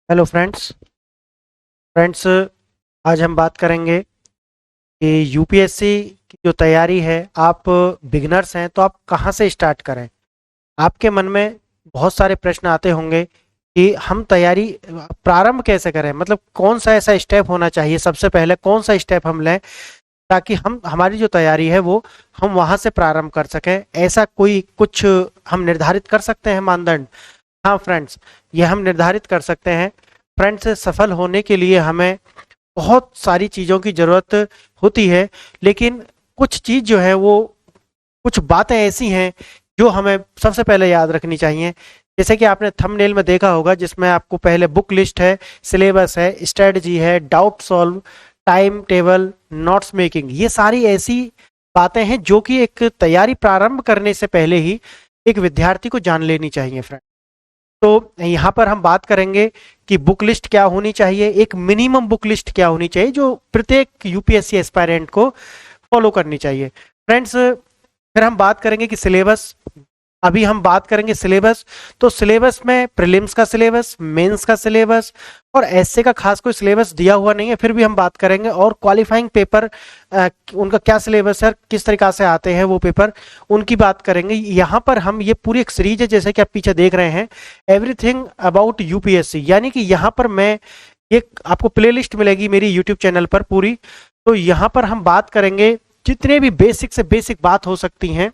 Hello friends. Friends, आज हम बात करेंगे कि यूपीएससी की जो तैयारी है, आप बिगनर्स हैं तो आप कहाँ से स्टार्ट करें। आपके मन में बहुत सारे प्रश्न आते होंगे कि हम तैयारी प्रारंभ कैसे करें, मतलब कौन सा ऐसा स्टेप होना चाहिए, सबसे पहले कौन सा स्टेप हम लें ताकि हम हमारी जो तैयारी है वो हम वहाँ से प्रारंभ कर सकें। ऐसा कोई कुछ हम निर्धारित कर सकते हैं मानदंड? हाँ फ्रेंड्स, ये हम निर्धारित कर सकते हैं। फ्रेंड्स, सफल होने के लिए हमें बहुत सारी चीज़ों की ज़रूरत होती है, लेकिन कुछ चीज़ जो है वो, कुछ बातें ऐसी हैं जो हमें सबसे पहले याद रखनी चाहिए। जैसे कि आपने थंबनेल में देखा होगा, जिसमें आपको पहले बुक लिस्ट है, सिलेबस है, स्ट्रेटजी है, doubt solve, time table, notes making, ये सारी ऐसी बातें हैं जो कि एक तैयारी प्रारंभ करने से पहले ही एक विद्यार्थी को जान लेनी चाहिए फ्रेंड। तो यहाँ पर हम बात करेंगे कि बुक लिस्ट क्या होनी चाहिए, एक मिनिमम बुक लिस्ट क्या होनी चाहिए जो प्रत्येक यूपीएससी एस्पायरेंट को फॉलो करनी चाहिए। फ्रेंड्स, फिर हम बात करेंगे कि सिलेबस। अभी हम बात करेंगे सिलेबस। तो सिलेबस में प्रीलिम्स का सिलेबस, मेंस का सिलेबस और एसए का खास कोई सिलेबस दिया हुआ नहीं है, फिर भी हम बात करेंगे। और क्वालिफाइंग पेपर, उनका क्या सिलेबस है, किस तरीका से आते हैं वो पेपर, उनकी बात करेंगे। यहाँ पर हम, ये पूरी एक सीरीज है जैसे कि आप पीछे देख रहे हैं, एवरीथिंग अबाउट यूपीएससी, यानी कि यहाँ पर मैं एक आपको प्लेलिस्ट मिलेगी मेरी यूट्यूब चैनल पर पूरी। तो यहाँ पर हम बात करेंगे जितने भी बेसिक से बेसिक बात हो सकती हैं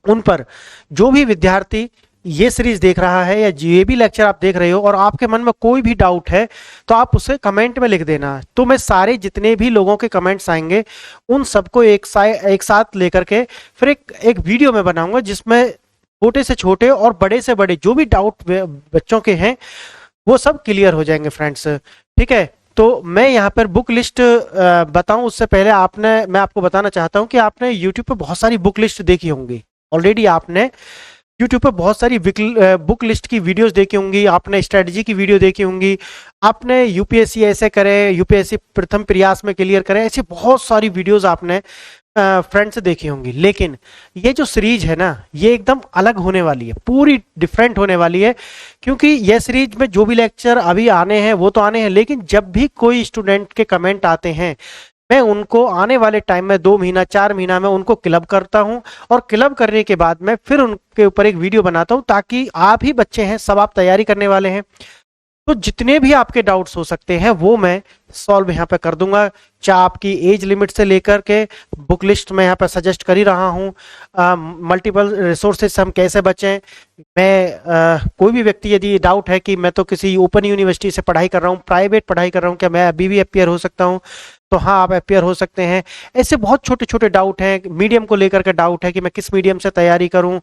उन पर। जो भी विद्यार्थी ये सीरीज देख रहा है या ये भी लेक्चर आप देख रहे हो और आपके मन में कोई भी डाउट है तो आप उसे कमेंट में लिख देना। तो मैं सारे जितने भी लोगों के कमेंट्स आएंगे उन सबको एक साथ लेकर के फिर एक वीडियो में बनाऊंगा, जिसमें छोटे से छोटे और बड़े से बड़े जो भी डाउट बच्चों के हैं वो सब क्लियर हो जाएंगे फ्रेंड्स। ठीक है, तो मैं यहाँ पर बुक लिस्ट बताऊं उससे पहले मैं आपको बताना चाहता हूँ कि आपने यूट्यूब पे बहुत सारी बुक लिस्ट देखी होंगी। ऑलरेडी आपने यूट्यूब पे बहुत सारी बुक लिस्ट की वीडियोस देखी होंगी, आपने स्ट्रेटजी की वीडियो देखी होंगी, आपने यूपीएससी ऐसे करें, यूपीएससी प्रथम प्रयास में क्लियर करें, ऐसी बहुत सारी वीडियोस आपने फ्रेंड से देखी होंगी। लेकिन ये जो सीरीज है ना, ये एकदम अलग होने वाली है, पूरी डिफरेंट होने वाली है। क्योंकि ये सीरीज में जो भी लेक्चर अभी आने हैं वो तो आने हैं, लेकिन जब भी कोई स्टूडेंट के कमेंट आते हैं मैं उनको आने वाले टाइम में 2 महीना 4 महीना में उनको क्लब करता हूं, और क्लब करने के बाद में फिर उनके ऊपर एक वीडियो बनाता हूं, ताकि आप ही बच्चे हैं, सब आप तैयारी करने वाले हैं, तो जितने भी आपके डाउट्स हो सकते हैं वो मैं सॉल्व यहाँ पे कर दूंगा। चाहे आपकी एज लिमिट से लेकर के बुक लिस्ट में यहाँ पे सजेस्ट कर ही रहा हूँ, मल्टीपल रिसोर्सेज से हम कैसे बचें। कोई भी व्यक्ति यदि डाउट है कि मैं तो किसी ओपन यूनिवर्सिटी से पढ़ाई कर रहा हूँ, प्राइवेट पढ़ाई कर रहा हूँ, क्या मैं अभी भी अपियर हो सकता हूँ, तो हाँ आप अपियर हो सकते हैं। ऐसे बहुत छोटे छोटे डाउट हैं, मीडियम को लेकर के डाउट है कि मैं किस मीडियम से तैयारी करूँ,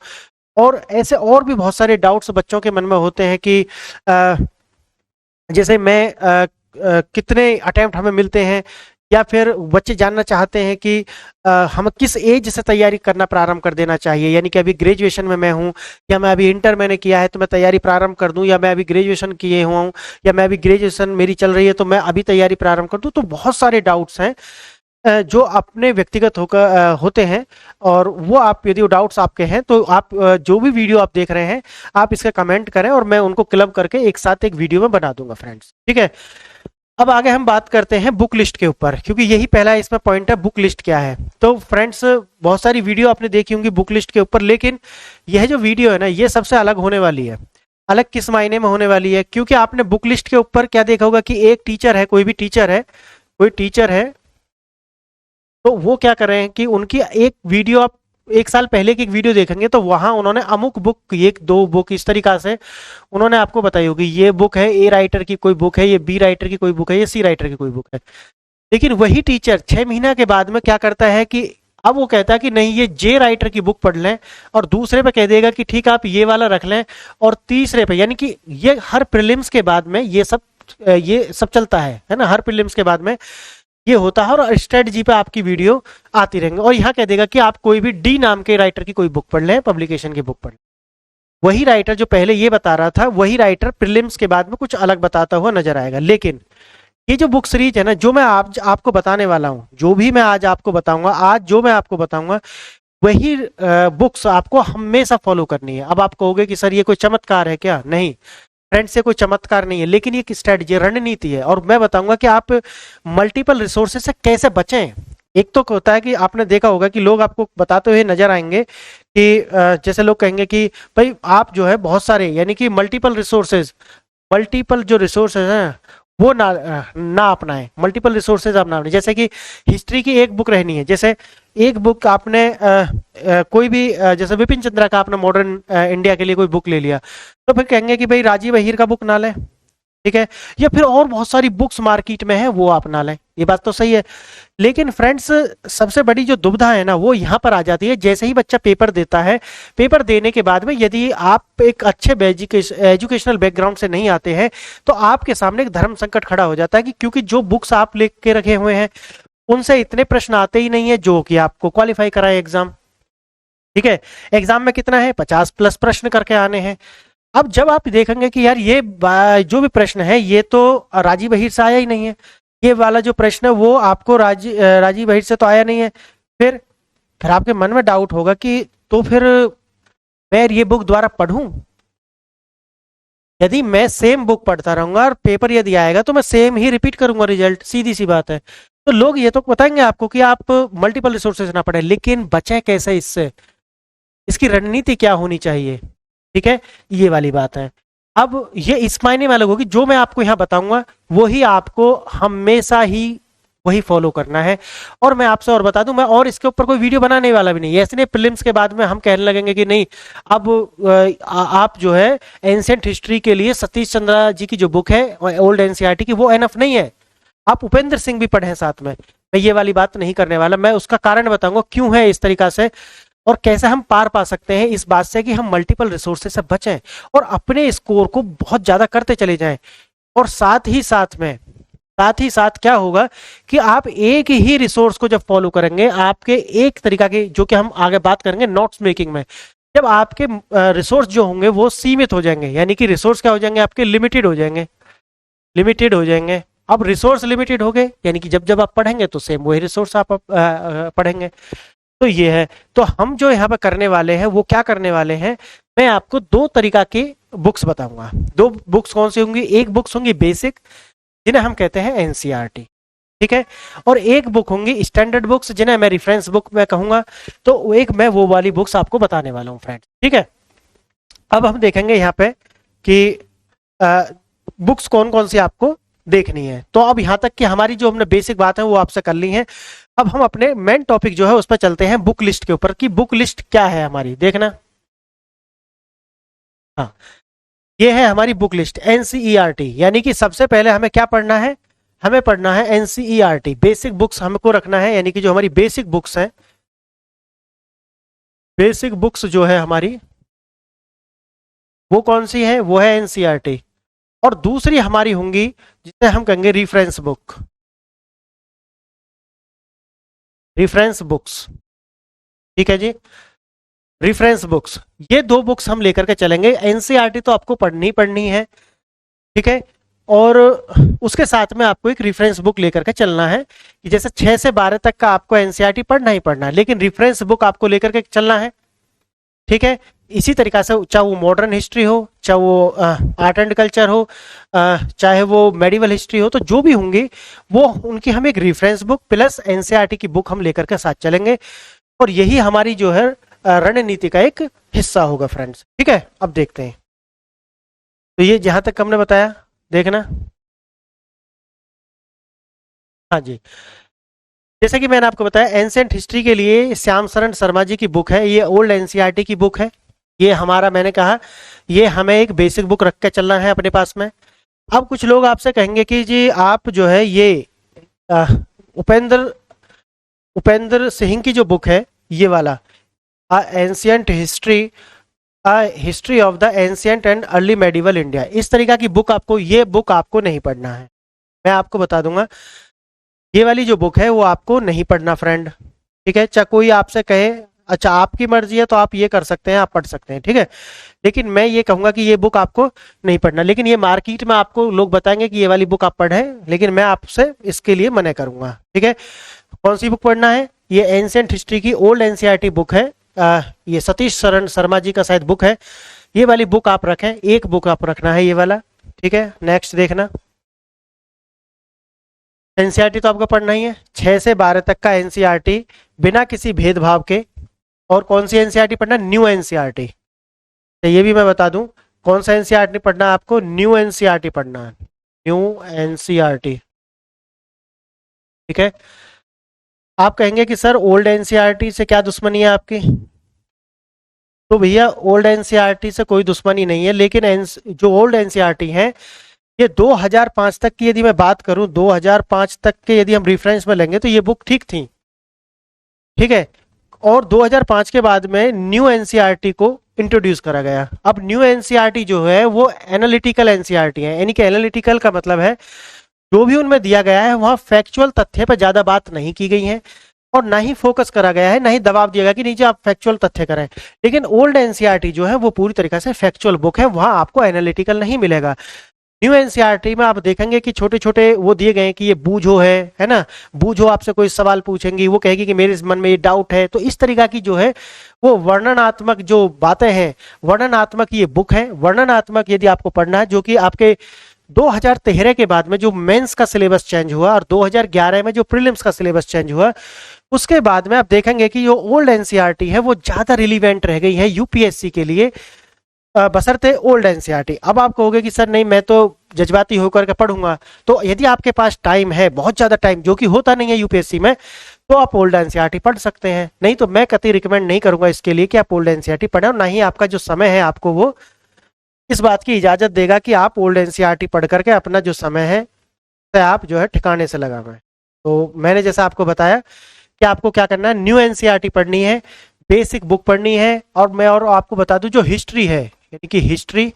और ऐसे और भी बहुत सारे डाउट्स बच्चों के मन में होते हैं कि जैसे कितने अटेम्प्ट हमें मिलते हैं, या फिर बच्चे जानना चाहते हैं कि हम किस एज से तैयारी करना प्रारंभ कर देना चाहिए, यानी कि अभी ग्रेजुएशन में मैं हूं, या मैं अभी इंटर मैंने किया है तो मैं तैयारी प्रारंभ कर दूं, या मैं अभी ग्रेजुएशन किए हुआ हूं, या मैं अभी ग्रेजुएशन मेरी चल रही है तो मैं अभी तैयारी प्रारंभ कर दूं। तो बहुत सारे डाउट्स हैं जो अपने व्यक्तिगत होकर होते हैं, और वो आप, यदि वो डाउट्स आपके हैं तो आप जो भी वीडियो आप देख रहे हैं आप इसका कमेंट करें और मैं उनको क्लब करके एक साथ एक वीडियो में बना दूंगा फ्रेंड्स। ठीक है, अब आगे हम बात करते हैं बुक लिस्ट के ऊपर, क्योंकि यही पहला इसमें पॉइंट है, बुक लिस्ट क्या है। तो फ्रेंड्स, बहुत सारी वीडियो आपने देखी होंगी बुक लिस्ट के ऊपर, लेकिन यह जो वीडियो है ना, ये सबसे अलग होने वाली है। अलग किस मायने में होने वाली है? क्योंकि आपने बुक लिस्ट के ऊपर क्या देखा होगा कि एक टीचर है, कोई भी टीचर है, कोई टीचर है, तो वो क्या कर रहे हैं कि उनकी एक वीडियो आप 1 साल पहले की एक वीडियो देखेंगे तो वहां उन्होंने अमुक बुक, एक दो बुक, इस तरीका से उन्होंने आपको बताई होगी, ये बुक है ए राइटर की कोई बुक है, ये बी राइटर की कोई बुक है, ये सी राइटर की कोई बुक है। लेकिन वही टीचर 6 महीना के बाद में क्या करता है कि अब वो कहता है कि नहीं, ये जे राइटर की बुक पढ़ लें, और दूसरे पे कह देगा कि ठीक है आप ये वाला रख लें, और तीसरे पे, यानी कि ये हर प्रीलिम्स के बाद में ये सब चलता है ना, हर प्रीलिम्स के बाद में ये होता है, और स्ट्रेटजी पे आपकी वीडियो आती रहेंगे, और यहाँ कह देगा कि आप कोई भी डी नाम के राइटर की कोई बुक पढ़ लें, पब्लिकेशन की बुक पढ़ लें। वही राइटर जो पहले ये बता रहा था, वही राइटर प्रीलिम्स के बाद में कुछ अलग बताता हुआ नजर आएगा। लेकिन ये जो बुक सीरीज है ना, जो मैं आपको बताने वाला हूँ, जो भी मैं आज आपको बताऊंगा, आज जो मैं आपको बताऊंगा, वही बुक्स आपको हमेशा फॉलो करनी है। अब आप कहोगे कि सर ये कोई चमत्कार है क्या? नहीं फ्रेंड्स ये कोई चमत्कार नहीं है, लेकिन ये एक स्ट्रेटजी रणनीति है, और मैं बताऊंगा कि आप मल्टीपल रिसोर्सेज से कैसे बचें। एक तो होता है कि आपने देखा होगा कि लोग आपको बताते हुए नजर आएंगे कि जैसे लोग कहेंगे कि भाई आप जो है बहुत सारे, यानी कि मल्टीपल जो रिसोर्सेज हैं वो ना अपनाएं, मल्टीपल रिसोर्सेज आप ना अपनाएं। जैसे कि हिस्ट्री की एक बुक रहनी है, जैसे एक बुक आपने कोई भी जैसे विपिन चंद्रा का आपने मॉडर्न इंडिया के लिए कोई बुक ले लिया, तो फिर कहेंगे कि भाई राजीव अहीर का बुक ना लें, ठीक है, या फिर और बहुत सारी बुक्स मार्केट में है वो आप ना लें। ये बात तो सही है, लेकिन फ्रेंड्स सबसे बड़ी जो दुविधा है ना वो यहाँ पर आ जाती है, जैसे ही बच्चा पेपर देता है, पेपर देने के बाद में यदि आप एक अच्छे एजुकेशनल बैकग्राउंड से नहीं आते हैं तो आपके सामने एक धर्म संकट खड़ा हो जाता है, कि क्योंकि जो बुक्स आप लेके रखे हुए हैं उनसे इतने प्रश्न आते ही नहीं है जो कि आपको क्वालिफाई कराए एग्जाम। ठीक है, एग्जाम में कितना है, 50+ प्रश्न करके आने हैं। अब जब आप देखेंगे कि यार ये जो भी प्रश्न है ये तो राजीव बहिर से आया ही नहीं है, ये वाला जो प्रश्न है वो आपको राजीव बहिर से तो आया नहीं है, फिर आपके मन में डाउट होगा कि तो फिर मैं ये बुक दोबारा पढ़ूं। यदि मैं सेम बुक पढ़ता रहूंगा और पेपर यदि आएगा तो मैं सेम ही रिपीट करूंगा रिजल्ट, सीधी सी बात है। तो लोग ये तो बताएंगे आपको कि आप मल्टीपल रिसोर्सेज ना पढ़ें, लेकिन बचें कैसे इससे, इसकी रणनीति क्या होनी चाहिए, ठीक है, ये वाली बात है। अब ये इस मायने में अलग होगी, जो मैं आपको यहाँ बताऊंगा वही आपको हमेशा ही वही फॉलो करना है। और मैं आपसे और बता दूं, मैं और इसके ऊपर कोई वीडियो बनाने वाला भी नहीं है, ऐसे नहीं प्रीलिम्स के बाद में हम कहने लगेंगे कि नहीं अब आप जो है एंशिएंट हिस्ट्री के लिए सतीश चंद्रा जी की जो बुक है ओल्ड एनसीईआरटी की वो एनफ नहीं है, आप उपेंद्र सिंह भी पढ़ें साथ में। मैं ये वाली बात नहीं करने वाला, मैं उसका कारण बताऊंगा क्यों है इस तरीका से, और कैसे हम पार पा सकते हैं इस बात से कि हम मल्टीपल रिसोर्सेज से बचें और अपने स्कोर को बहुत ज्यादा करते चले जाएं। और साथ ही साथ क्या होगा कि आप एक ही रिसोर्स को जब फॉलो करेंगे, आपके एक तरीका के, जो कि हम आगे बात करेंगे नोट्स मेकिंग में, जब आपके रिसोर्स जो होंगे वो सीमित हो जाएंगे, यानी कि रिसोर्स क्या हो जाएंगे आपके, लिमिटेड हो जाएंगे। अब रिसोर्स लिमिटेड हो गए, यानी कि जब जब आप पढ़ेंगे तो सेम वही रिसोर्स आप पढ़ेंगे। तो ये है, तो हम जो यहाँ पर करने वाले हैं वो क्या करने वाले हैं, मैं आपको दो तरीका की बुक्स बताऊंगा। दो बुक्स कौन सी होंगी, एक बुक्स होंगी बेसिक जिन्हें हम कहते हैं एनसीईआरटी, ठीक है, और एक बुक होंगी स्टैंडर्ड बुक्स जिन्हें मैं रेफरेंस बुक में कहूंगा। तो एक मैं वो वाली बुक्स आपको बताने वाला हूँ फ्रेंड्स, ठीक है। अब हम देखेंगे यहाँ पे कि बुक्स कौन कौन सी आपको देखनी है। तो अब यहाँ तक कि हमारी जो हमने बेसिक बात है वो आपसे कर ली है। अब हम अपने मेन टॉपिक जो है उस पर चलते हैं, बुक लिस्ट के ऊपर, कि बुक लिस्ट क्या है हमारी, देखना। हाँ, ये है हमारी बुक लिस्ट एनसीईआरटी, यानी कि सबसे पहले हमें क्या पढ़ना है, हमें पढ़ना है एनसीईआरटी, बेसिक बुक्स हमको रखना है, यानी कि जो हमारी बेसिक बुक्स हैं, बेसिक बुक्स जो है हमारी वो कौन सी है, वो है एनसीईआरटी। और दूसरी हमारी होंगी जिसे हम कहेंगे रिफरेंस बुक्स, ठीक है जी, रिफरेंस बुक्स। ये दो बुक्स हम लेकर के चलेंगे। एनसीईआरटी तो आपको पढ़नी है, ठीक है, और उसके साथ में आपको एक रेफरेंस बुक लेकर के चलना है, कि जैसे 6 से 12 तक का आपको एनसीईआरटी पढ़ना ही पढ़ना है, लेकिन रेफरेंस बुक आपको लेकर के चलना है, ठीक है। इसी तरीका से चाहे वो मॉडर्न हिस्ट्री हो, चाहे वो आर्ट एंड कल्चर हो, चाहे वो मेडिवल हिस्ट्री हो, तो जो भी होंगी वो उनकी हम एक रेफरेंस बुक प्लस एनसीईआरटी की बुक हम लेकर के साथ चलेंगे, और यही हमारी जो है रणनीति का एक हिस्सा होगा फ्रेंड्स, ठीक है। अब देखते हैं, तो ये जहां तक हमने बताया देखना। हाँ जी, जैसे कि मैंने आपको बताया एंशिएंट हिस्ट्री के लिए श्याम शरण शर्मा जी की बुक है, ये ओल्ड एनसीईआरटी की बुक है। ये हमारा, मैंने कहा ये हमें एक बेसिक बुक रख के चलना है अपने पास में। अब कुछ लोग आपसे कहेंगे कि जी आप जो है ये उपेंद्र सिंह की जो बुक है ये वाला ancient history of the ancient and early medieval India, इस तरीका की बुक आपको, ये बुक आपको नहीं पढ़ना है। मैं आपको बता दूंगा ये वाली जो बुक है वो आपको नहीं पढ़ना फ्रेंड, ठीक है। चाहे कोई आपसे कहे अच्छा आपकी मर्जी है तो आप ये कर सकते हैं, आप पढ़ सकते हैं, ठीक है, लेकिन मैं ये कहूंगा कि ये बुक आपको नहीं पढ़ना। लेकिन ये मार्केट में आपको लोग बताएंगे कि ये वाली बुक आप पढ़ें, लेकिन मैं आपसे इसके लिए मना करूंगा, ठीक है। कौन सी बुक पढ़ना है, ये एंशिएंट हिस्ट्री की ओल्ड एनसीईआरटी बुक है, ये सतीश शरण शर्मा जी का शायद बुक है, ये वाली बुक आप रखें, एक बुक आप रखना है ये वाला, ठीक है। नेक्स्ट देखना, एनसीईआरटी तो आपको पढ़ना ही है, 6 से 12 तक का एनसीईआरटी बिना किसी भेदभाव के। और कौन सी एनसीईआरटी पढ़ना? New NCERT. तो ये भी मैं बता दूं, कौन सा एनसीईआरटी पढ़ना है आपको? न्यू एनसीईआरटी पढ़ना है, न्यू एनसीईआरटी, ठीक है। आप कहेंगे कि सर ओल्ड एनसीईआरटी से क्या दुश्मनी है आपकी? तो भैया ओल्ड एनसीईआरटी से कोई दुश्मनी नहीं है, लेकिन जो ओल्ड एनसीईआरटी है ये 2005 तक की, यदि मैं बात करूं 2005 तक के यदि हम रेफरेंस में लेंगे तो ये बुक ठीक थी, ठीक है। और 2005 के बाद में न्यू एनसीईआरटी को इंट्रोड्यूस करा गया। अब न्यू एनसीईआरटी जो है वो एनालिटिकल एनसीईआरटी है, यानी कि एनालिटिकल का मतलब है जो भी उनमें दिया गया है वहां फैक्चुअल तथ्य पर ज्यादा बात नहीं की गई है, और ना ही फोकस करा गया है, ना ही दबाव दिया गया कि नीचे आप फैक्चुअल तथ्य करें। लेकिन ओल्ड एनसीईआरटी जो है वो पूरी तरीके से फैक्चुअल बुक है, वहां आपको एनालिटिकल नहीं मिलेगा। न्यू एनसीईआरटी में आप देखेंगे कि छोटे छोटे वो दिए गए हैं कि ये बूझो है ना, बूझो आपसे कोई सवाल पूछेंगी, वो कहेगी कि मेरे मन में ये डाउट है। तो इस तरीका की जो है वो वर्णनात्मक जो बातें हैं, वर्णनात्मक ये बुक है। वर्णनात्मक यदि आपको पढ़ना है, जो कि आपके 2013 के बाद में जो मेंस का सिलेबस चेंज हुआ और 2011 में जो प्रीलिम्स का सिलेबस चेंज हुआ, उसके बाद में आप देखेंगे कि जो ओल्ड एनसीईआरटी है वो ज्यादा रिलीवेंट रह गई है यूपीएससी के लिए, बशर्ते ओल्ड एनसीईआरटी। अब आप कहोगे कि सर नहीं मैं तो जज्बाती होकर के पढ़ूंगा, तो यदि आपके पास टाइम है, बहुत ज्यादा टाइम, जो कि होता नहीं है यूपीएससी में, तो आप ओल्ड एनसीईआरटी पढ़ सकते हैं। नहीं तो मैं कतई रिकमेंड नहीं करूंगा इसके लिए कि आप ओल्ड एनसीईआरटी पढ़ें, और ना ही आपका जो समय है आपको वो इस बात की इजाजत देगा कि आप ओल्ड एनसीईआरटी पढ़ करके अपना जो समय है आप जो है ठिकाने से लगाएं। तो मैंने जैसा आपको बताया कि आपको क्या करना है, न्यू एनसीईआरटी पढ़नी है, बेसिक बुक पढ़नी है। और मैं और आपको बता दूं जो हिस्ट्री है, यानी कि हिस्ट्री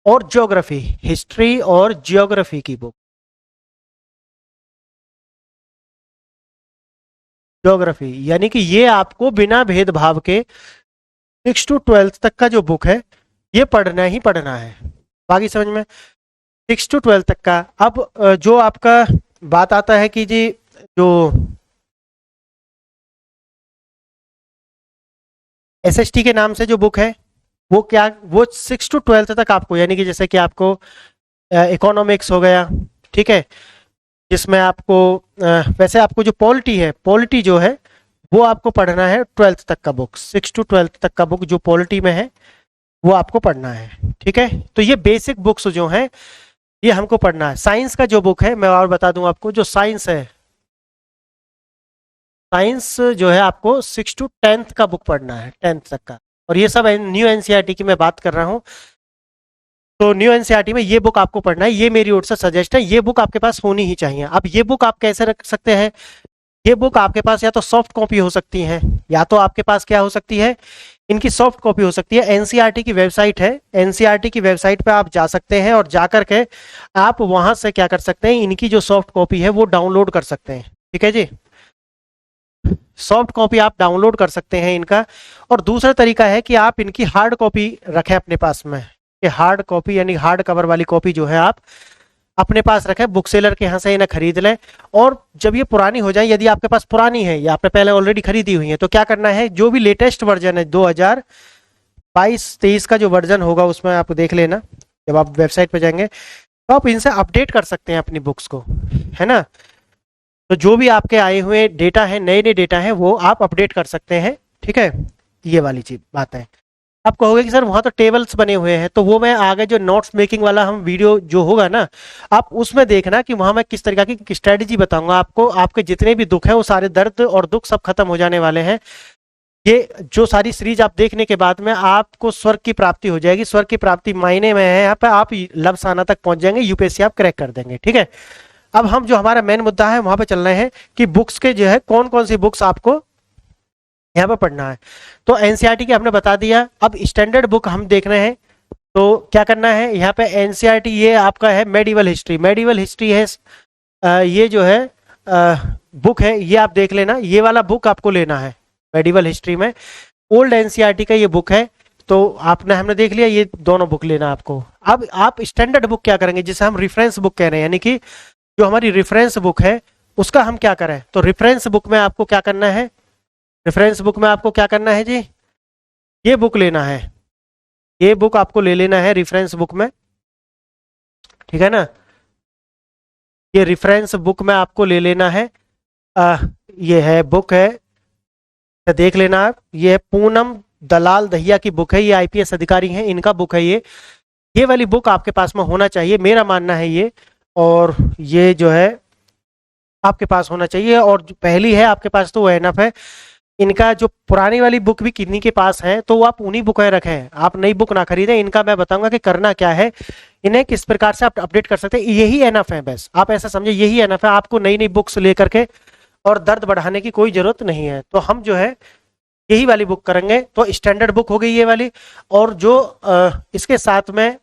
और ज्योग्राफी, हिस्ट्री और ज्योग्राफी की बुक, ज्योग्राफी यानी कि ये आपको बिना भेदभाव के 6 to 12 तक का जो बुक है ये पढ़ना ही पढ़ना है। बाकी समझ में? 6 to 12 तक का। अब जो आपका बात आता है कि जी जो एसएसटी के नाम से जो बुक है वो क्या, वो 6 to 12 तक आपको, यानी कि जैसे कि आपको इकोनॉमिक्स हो गया, ठीक है, जिसमें आपको वैसे आपको जो पॉलिटी है, पॉलिटी जो है वो आपको पढ़ना है 12th तक का बुक, 6 to 12 तक का बुक जो पॉलिटी में है वो आपको पढ़ना है, ठीक है। तो ये बेसिक बुक्स जो हैं ये हमको पढ़ना है। साइंस का जो बुक है मैं और बता दूं आपको, जो साइंस है, साइंस जो है आपको 6 to 10th का बुक पढ़ना है, 10th तक का। और ये सब न्यू एनसीईआरटी की मैं बात कर रहा हूँ। तो न्यू एनसीईआरटी में ये बुक आपको पढ़ना है, ये मेरी ओर से सजेस्ट है, ये बुक आपके पास होनी ही चाहिए। अब ये बुक आप कैसे रख सकते हैं? ये बुक आपके पास या तो सॉफ्ट कॉपी हो सकती है, या तो आपके पास क्या हो सकती है, इनकी सॉफ्ट कॉपी हो सकती है। एनसीईआरटी की वेबसाइट है, एनसीईआरटी की वेबसाइट पे आप जा सकते हैं और जाकर के आप वहां से क्या कर सकते हैं, इनकी जो सॉफ्ट कॉपी है वो डाउनलोड कर सकते हैं, ठीक है जी। सॉफ्ट कॉपी आप डाउनलोड कर सकते हैं इनका। और दूसरा तरीका है कि आप इनकी हार्ड कॉपी रखें अपने पास में, कि हार्ड कॉपी यानी हार्ड कवर वाली कॉपी जो है आप अपने पास रखें, बुक सेलर के यहाँ से इन्हें खरीद लें। और जब ये पुरानी हो जाए, यदि आपके पास पुरानी है या आपने पहले ऑलरेडी खरीदी हुई है, तो क्या करना है, जो भी लेटेस्ट वर्जन है 2022-23 का जो वर्जन होगा उसमें आप देख लेना, जब आप वेबसाइट पे जाएंगे तो आप इनसे अपडेट कर सकते हैं अपनी बुक्स को, है ना। तो जो भी आपके आए हुए डेटा है, नए नए डेटा है, वो आप अपडेट कर सकते हैं, ठीक है। ये वाली चीज बात है। आप कहोगे कि सर वहां तो टेबल्स बने हुए हैं, तो वो मैं आगे जो नोट्स मेकिंग वाला हम वीडियो जो होगा ना, आप उसमें देखना कि वहां मैं किस तरीके की स्ट्रेटेजी बताऊंगा आपको। आपके जितने भी दुख हैं वो सारे दर्द और दुख सब खत्म हो जाने वाले हैं। ये जो सारी सीरीज आप देखने के बाद में आपको स्वर्ग की प्राप्ति हो जाएगी। स्वर्ग की प्राप्ति मायने में है यहाँ पे आप लवसाना तक पहुंच जाएंगे, यूपीएससी आप क्रैक कर देंगे, ठीक है। अब हम जो हमारा मेन मुद्दा है वहां पे चल रहे हैं कि बुक्स के जो है कौन कौन सी बुक्स आपको यहाँ पे पढ़ना है। तो एनसीईआरटी की हमने बता दिया। अब स्टैंडर्ड बुक हम देख रहे हैं, तो क्या करना है यहाँ पे, एनसीईआरटी ये आपका है मेडिवल हिस्ट्री, मेडिवल हिस्ट्री है, ये जो है बुक है, ये आप देख लेना, ये वाला बुक आपको लेना है मेडिवल हिस्ट्री में। ओल्ड एनसीईआरटी का ये बुक है, तो आपने हमने देख लिया, ये दोनों बुक लेना आपको। अब आप स्टैंडर्ड बुक क्या करेंगे, जिसे हम रेफरेंस बुक कह रहे हैं, यानी कि जो हमारी रेफरेंस बुक है उसका हम क्या करें। तो रेफरेंस बुक में आपको क्या करना है, रेफरेंस बुक में आपको क्या करना है जी, ये बुक लेना है, ये बुक आपको ले लेना है रेफरेंस बुक में, ठीक है ना। ये रेफरेंस बुक में आपको ले लेना है। आ, ये है बुक है, तो देख लेना आप, ये है पूनम दलाल दहिया की बुक है, ये आईपीएस अधिकारी हैं, इनका बुक है ये वाली बुक आपके पास में होना चाहिए, मेरा मानना है ये। और ये जो है आपके पास होना चाहिए, और जो पहली है आपके पास तो वो एनफ है। इनका जो पुरानी वाली बुक भी किन्हीं के पास है तो वो आप उन्हीं बुक में रखें, आप नई बुक ना खरीदें। इनका मैं बताऊंगा कि करना क्या है, इन्हें किस प्रकार से आप अपडेट कर सकते हैं, यही एनफ है, बस आप ऐसा समझे यही एनफ है, आपको नई नई बुक्स लेकर के और दर्द बढ़ाने की कोई जरूरत नहीं है। तो हम जो है यही वाली बुक करेंगे, तो स्टैंडर्ड बुक हो गई ये वाली। और जो इसके साथ में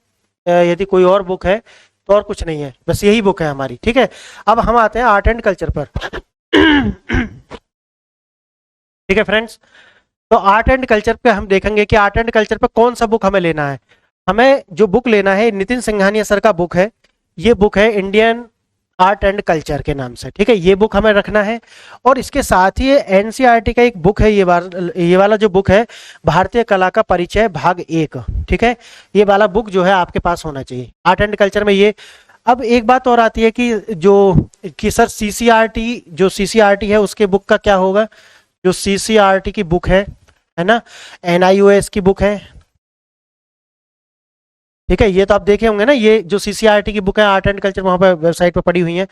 यदि कोई और बुक है तो और कुछ नहीं है, बस यही बुक है हमारी, ठीक है। अब हम आते हैं आर्ट एंड कल्चर पर। ठीक है फ्रेंड्स, तो आर्ट एंड कल्चर पे हम देखेंगे कि आर्ट एंड कल्चर पे कौन सा बुक हमें लेना है। हमें जो बुक लेना है नितिन सिंघानिया सर का बुक है, ये बुक है इंडियन आर्ट एंड कल्चर के नाम से, ठीक है, ये बुक हमें रखना है। और इसके साथ ही एनसीईआरटी का एक बुक है, ये वाला जो बुक है भारतीय कला का परिचय भाग 1, ठीक है, ये वाला बुक जो है आपके पास होना चाहिए आर्ट एंड कल्चर में ये। अब एक बात और आती है कि सर सीसीआरटी, जो सीसीआरटी है उसके बुक का क्या होगा। जो सीसीआरटी की बुक है ना, एनआईओएस की बुक है, ठीक है, ये तो आप देखे होंगे ना, ये जो सीसीआरटी की बुक है आर्ट एंड कल्चर वहां पर वेबसाइट पर पड़ी हुई है।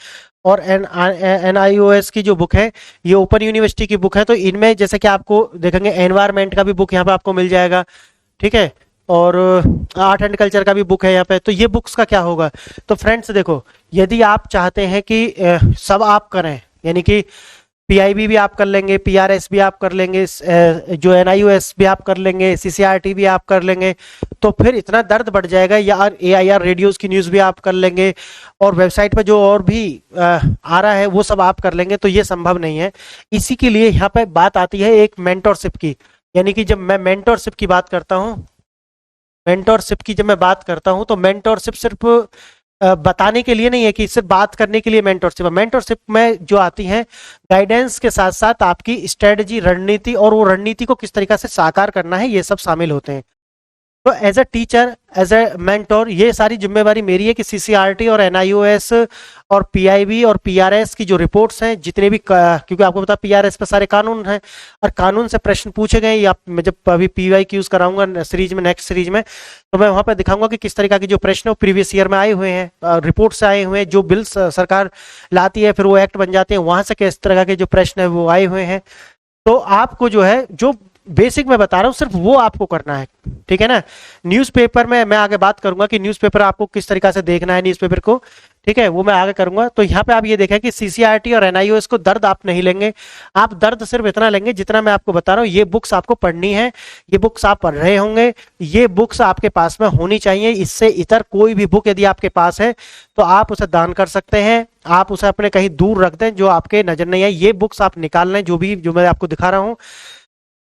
और एनआईओएस की जो बुक है ये ओपन यूनिवर्सिटी की बुक है। तो इनमें जैसे कि आपको देखेंगे एनवायरमेंट का भी बुक यहाँ पे आपको मिल जाएगा, ठीक है, और आर्ट एंड कल्चर का भी बुक है यहाँ पे। तो ये बुक्स का क्या होगा, तो फ्रेंड्स देखो, यदि आप चाहते हैं कि सब आप करें, यानी कि पीआईबी भी आप कर लेंगे, पीआरएस भी आप कर लेंगे, जो एनआईओएस भी आप कर लेंगे, सीसीआरटी भी आप कर लेंगे, तो फिर इतना दर्द बढ़ जाएगा। या एआईआर रेडियोस की न्यूज़ भी आप कर लेंगे, और वेबसाइट पे जो और भी आ रहा है वो सब आप कर लेंगे, तो ये संभव नहीं है। इसी के लिए यहाँ पे बात आती है एक मेंटोरशिप की, यानी कि जब मैं मेंटोरशिप की बात करता हूँ, तो मेंटोरशिप सिर्फ बताने के लिए नहीं है कि सिर्फ बात करने के लिए मेंटोरशिप है। मेंटोरशिप में जो आती है गाइडेंस के साथ साथ आपकी स्ट्रेटजी, रणनीति, और वो रणनीति को किस तरीके से साकार करना है, ये सब शामिल होते हैं। तो as a teacher, as a mentor, ये सारी जिम्मेवारी मेरी है कि सीसीआरटी और एनआईओएस और पीआईबी और पीआरएस की जो रिपोर्ट्स हैं जितने भी, क्योंकि आपको पता पीआरएस पे सारे कानून हैं और कानून से प्रश्न पूछे गए, या मैं जब अभी पीवाई क्यूज कराऊंगा सीरीज में, नेक्स्ट सीरीज में, तो मैं वहां पर दिखाऊंगा कि किस तरीका के जो प्रश्न प्रीवियस ईयर में आए हुए हैं, रिपोर्ट से आए हुए हैं, जो बिल सरकार लाती है फिर वो एक्ट बन जाते हैं, वहां से किस तरह के जो प्रश्न है वो आए हुए हैं। तो आपको जो है, जो बेसिक मैं बता रहा हूँ सिर्फ वो आपको करना है, ठीक है ना। न्यूज़पेपर में मैं आगे बात करूंगा कि न्यूज़पेपर आपको किस तरीका से देखना है न्यूज़पेपर को, ठीक है, वो मैं आगे करूंगा। तो यहाँ पे आप ये देखें कि सीसीआरटी और एनआईओएस को दर्द आप नहीं लेंगे, आप दर्द सिर्फ इतना लेंगे जितना मैं आपको बता रहा हूँ। ये बुक्स आपको पढ़नी है, ये बुक्स आप पढ़ रहे होंगे, ये बुक्स आपके पास में होनी चाहिए। इससे इतर कोई भी बुक यदि आपके पास है तो आप उसे दान कर सकते हैं, आप उसे अपने कहीं दूर रख दें जो आपके नजर नहीं आए। ये बुक्स आप निकाल लें, जो मैं आपको दिखा रहा हूँ,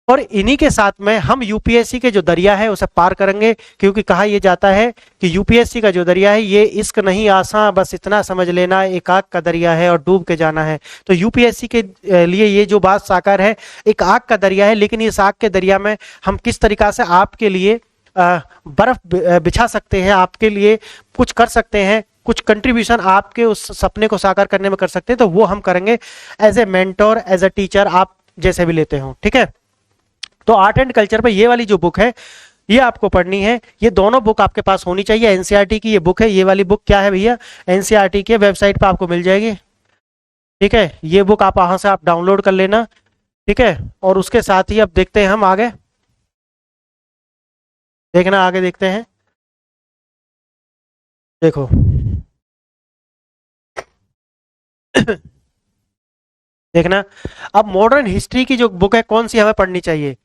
और इन्हीं के साथ में हम यूपीएससी के जो दरिया है उसे पार करेंगे। क्योंकि कहा यह जाता है कि यूपीएससी का जो दरिया है ये इश्क नहीं आसान, बस इतना समझ लेना एक आग का दरिया है और डूब के जाना है। तो यूपीएससी के लिए ये जो बात साकार है, एक आग का दरिया है, लेकिन इस आग के दरिया में हम किस तरीका से आपके लिए बर्फ बिछा सकते हैं, आपके लिए कुछ कर सकते हैं, कुछ कंट्रीब्यूशन आपके उस सपने को साकार करने में कर सकते हैं, तो वो हम करेंगे as a mentor, as a teacher, आप जैसे भी लेते हो, ठीक है। तो आर्ट एंड कल्चर पे ये वाली जो बुक है ये आपको पढ़नी है, ये दोनों बुक आपके पास होनी चाहिए। एनसीईआरटी की ये बुक है, ये वाली बुक क्या है भैया, एनसीईआरटी के वेबसाइट पे आपको मिल जाएगी, ठीक है, ये बुक आप वहां से आप डाउनलोड कर लेना, ठीक है। और उसके साथ ही अब देखते हैं हम आगे, देखना आगे देखते हैं, देखो देखना, अब मॉडर्न हिस्ट्री की जो बुक है कौन सी हमें पढ़नी चाहिए।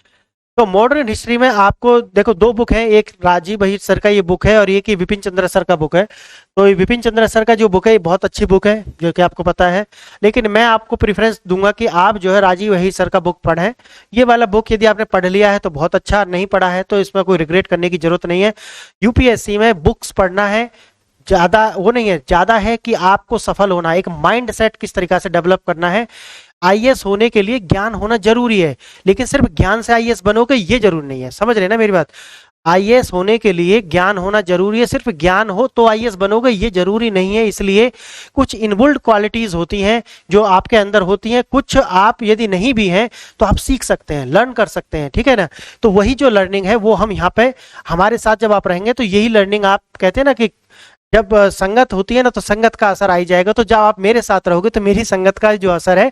तो मॉडर्न हिस्ट्री में आपको देखो दो बुक है, एक राजीव बहिर सर का ये बुक है और एक ही विपिन चंद्र सर का बुक है। तो ये विपिन चंद्र सर का जो बुक है ये बहुत अच्छी बुक है जो कि आपको पता है, लेकिन मैं आपको प्रेफरेंस दूंगा कि आप जो है राजीव बहिर सर का बुक पढ़ें। ये वाला बुक यदि आपने पढ़ लिया है तो बहुत अच्छा, नहीं पढ़ा है तो इसमें कोई रिग्रेट करने की जरूरत नहीं है। यूपीएससी में बुक्स पढ़ना है ज्यादा वो नहीं है, ज्यादा है कि आपको सफल होना है, एक माइंड सेट किस तरीका से डेवलप करना है। आईएएस होने के लिए ज्ञान होना जरूरी है, लेकिन सिर्फ ज्ञान से आईएएस बनोगे ये जरूरी नहीं है, समझ रहे ना मेरी बात। आईएएस होने के लिए ज्ञान होना जरूरी है, सिर्फ ज्ञान हो तो आईएएस बनोगे ये जरूरी नहीं है। इसलिए कुछ इनबिल्ट क्वालिटीज होती हैं जो आपके अंदर होती हैं, कुछ आप यदि नहीं भी हैं तो आप सीख सकते हैं, लर्न कर सकते हैं, ठीक है ना। तो वही जो लर्निंग है वो हम यहाँ पे हमारे साथ जब आप रहेंगे तो यही लर्निंग, आप कहते हैं ना कि जब संगत होती है ना तो संगत का असर आ ही जाएगा। तो जब आप मेरे साथ रहोगे तो मेरी संगत का जो असर है